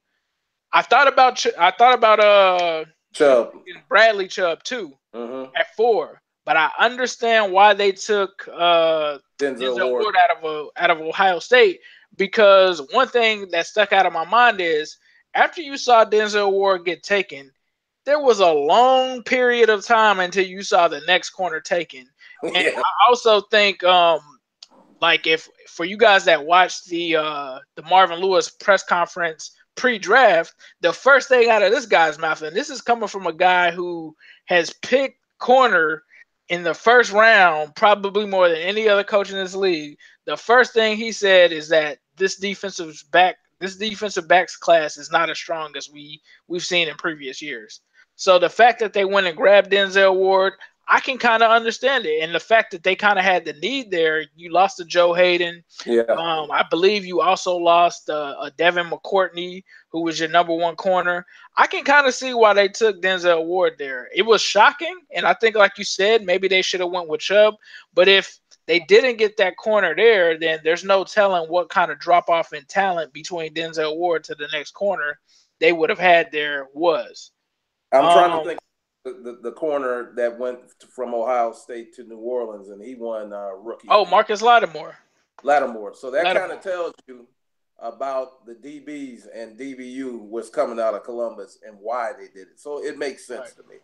I thought about Chubb. Bradley Chubb too at 4, but I understand why they took Denzel Ward out of Ohio State, because one thing that stuck out of my mind is after you saw Denzel Ward get taken, there was a long period of time until you saw the next corner taken. And I also think like if for you guys that watched the Marvin Lewis press conference pre-draft, the first thing out of this guy's mouth, and this is coming from a guy who has picked corner in the 1st round probably more than any other coach in this league, the first thing he said is that this defensive backs class is not as strong as we've seen in previous years. So the fact that they went and grabbed Denzel Ward, I can kind of understand it. And the fact that they kind of had the need there, you lost to Joe Hayden. I believe you also lost Devin McCourtney, who was your number 1 corner. I can kind of see why they took Denzel Ward there. It was shocking. And I think, like you said, maybe they should have went with Chubb. But if they didn't get that corner there, then there's no telling what kind of drop-off in talent between Denzel Ward to the next corner they would have had there was. I'm trying to think the corner that went from Ohio State to New Orleans, and he won rookie. Oh, Marcus Lattimore. So that kind of tells you about the DBs and DBU was coming out of Columbus and why they did it. So it makes sense to me.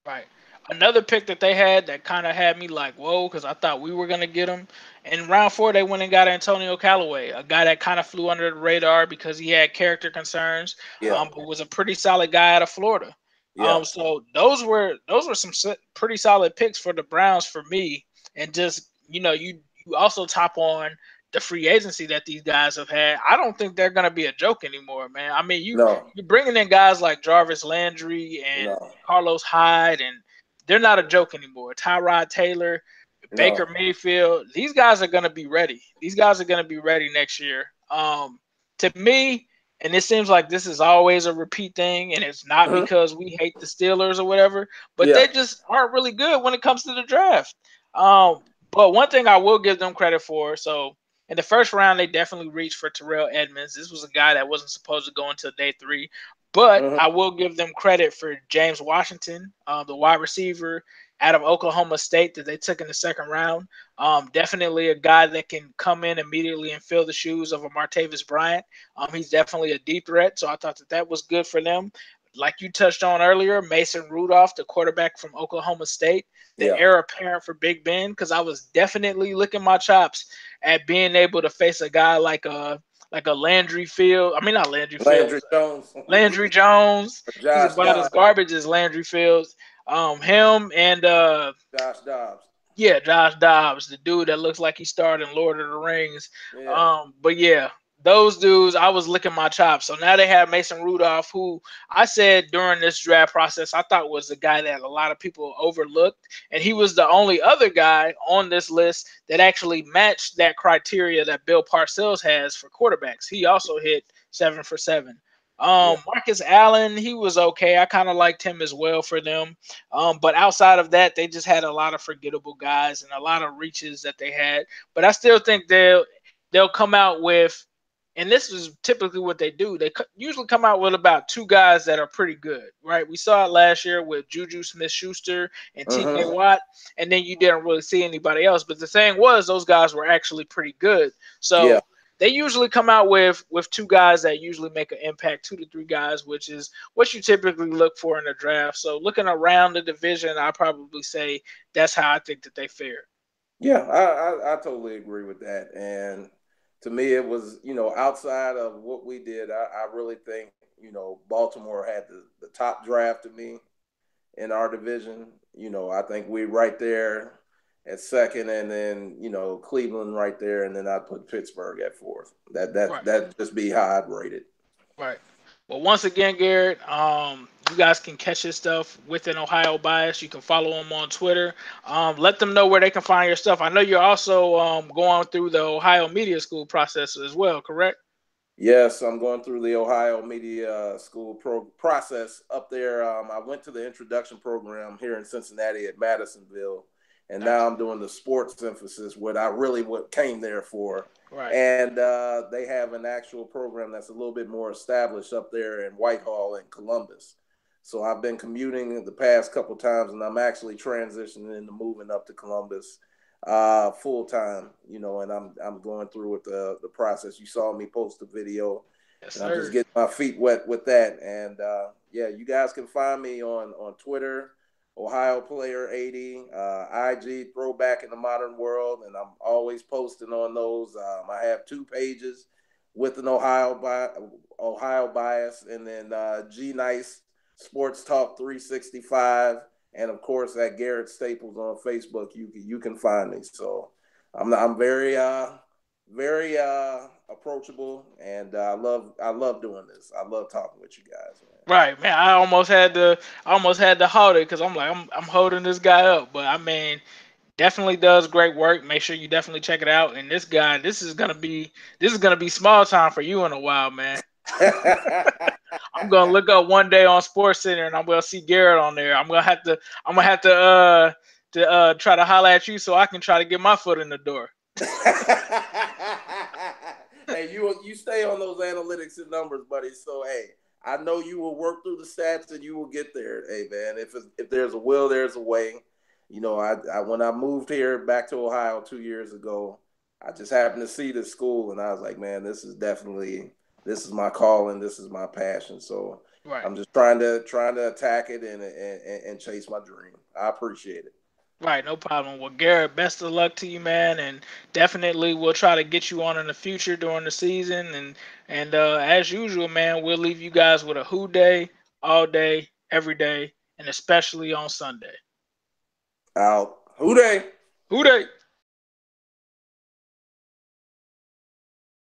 Right. Another pick that they had that kind of had me like, whoa, because I thought we were gonna get him. In round 4, they went and got Antonio Callaway, a guy that kind of flew under the radar because he had character concerns, Yeah, but was a pretty solid guy out of Florida. yeah. So those were some pretty solid picks for the Browns for me. And just you also top on the free agency that these guys have had. I don't think they're gonna be a joke anymore, man. I mean, No, you're bringing in guys like Jarvis Landry and no, Carlos Hyde, and they're not a joke anymore. Tyrod Taylor, Baker no. Mayfield, these guys are going to be ready. These guys are going to be ready next year. To me, and it seems like this is always a repeat thing, and it's not Mhm. because we hate the Steelers or whatever, but Yeah. they just aren't really good when it comes to the draft. But one thing I will give them credit for, so in the first round, they definitely reached for Terrell Edmonds. This was a guy that wasn't supposed to go until day 3. But Mhm. I will give them credit for James Washington, the wide receiver out of Oklahoma State that they took in the second round. Definitely a guy that can come in immediately and fill the shoes of a Martavis Bryant. He's definitely a deep threat, so I thought that was good for them. Like you touched on earlier, Mason Rudolph, the quarterback from Oklahoma State, the Yeah. heir apparent for Big Ben, because I was definitely licking my chops at being able to face a guy like a Landry Field. I mean, not Landry Landry Fields. Jones, Landry Jones. He's Josh about as Dobbs, garbage as Landry Fields. Him and Josh Dobbs. yeah, Josh Dobbs, the dude that looks like he starred in Lord of the Rings. Yeah. But yeah, those dudes, I was licking my chops. So now they have Mason Rudolph, who I said during this draft process, I thought was the guy that a lot of people overlooked. And he was the only other guy on this list that actually matched that criteria that Bill Parcells has for quarterbacks. He also hit 7 for 7. Yeah. Marcus Allen, he was okay. I kind of liked him as well for them. But outside of that, they just had a lot of forgettable guys and a lot of reaches that they had. But I still think they'll come out with, and this is typically what they do. They usually come out with about 2 guys that are pretty good, right? We saw it last year with Juju Smith-Schuster and T.J. Mhm. Watt, and then you didn't really see anybody else. But the thing was, those guys were actually pretty good. Yeah. So they usually come out with 2 guys that usually make an impact, 2 to 3 guys, which is what you typically look for in a draft. So looking around the division, I probably say that's how I think that they fared. Yeah. I totally agree with that. And to me, it was outside of what we did, I really think Baltimore had the top draft to me in our division. I think we right there at second, and then Cleveland right there, and then I'd put Pittsburgh at fourth. Right. That just be how I'd rate it. Right. Well, once again, Garrett, you guys can catch his stuff within Ohio Bias. You can follow him on Twitter. Let them know where they can find your stuff. I know you're also going through the Ohio Media School process as well, correct? Yes, I'm going through the Ohio Media School process up there. I went to the introduction program here in Cincinnati at Madisonville, and now Nice. I'm doing the sports emphasis, what I really what came there for. Right. And they have an actual program that's a little bit more established up there in Whitehall and Columbus. So I've been commuting the past couple times, and I'm actually transitioning into moving up to Columbus full time, and I'm going through with the process. You saw me post a video, Yes, and I'm just sir. getting my feet wet with that. And yeah, you guys can find me on Twitter, Ohio Player 80, IG Throwback in the Modern World, and I'm always posting on those. I have 2 pages with an Ohio bias, and then G Nice Sports Talk 365, and of course at Garret Staples on Facebook. You can find me. So I'm very approachable, and I love doing this. I love talking with you guys, man. Right, man. I almost had to hold it because I'm holding this guy up. But I mean, definitely does great work. Make sure you definitely check it out. And this guy, this is gonna be small time for you in a while, man. I'm gonna look up one day on Sports Center and I'm gonna see Garrett on there. I'm gonna have to try to holler at you so I can try to get my foot in the door. Hey, you stay on those analytics and numbers, buddy. So hey, I know you will work through the stats and you will get there. Hey, man, if there's a will, there's a way. I when I moved here back to Ohio 2 years ago, I just happened to see this school, and I was like, man, this is definitely this is my calling, this is my passion. So Right. I'm just trying to attack it and chase my dream. I appreciate it. Right, no problem. Well, Garrett, best of luck to you, man, and definitely we'll try to get you on in the future during the season. And as usual, man, we'll leave you guys with a who day, all day, every day, and especially on Sunday. Out. Who they? Who day?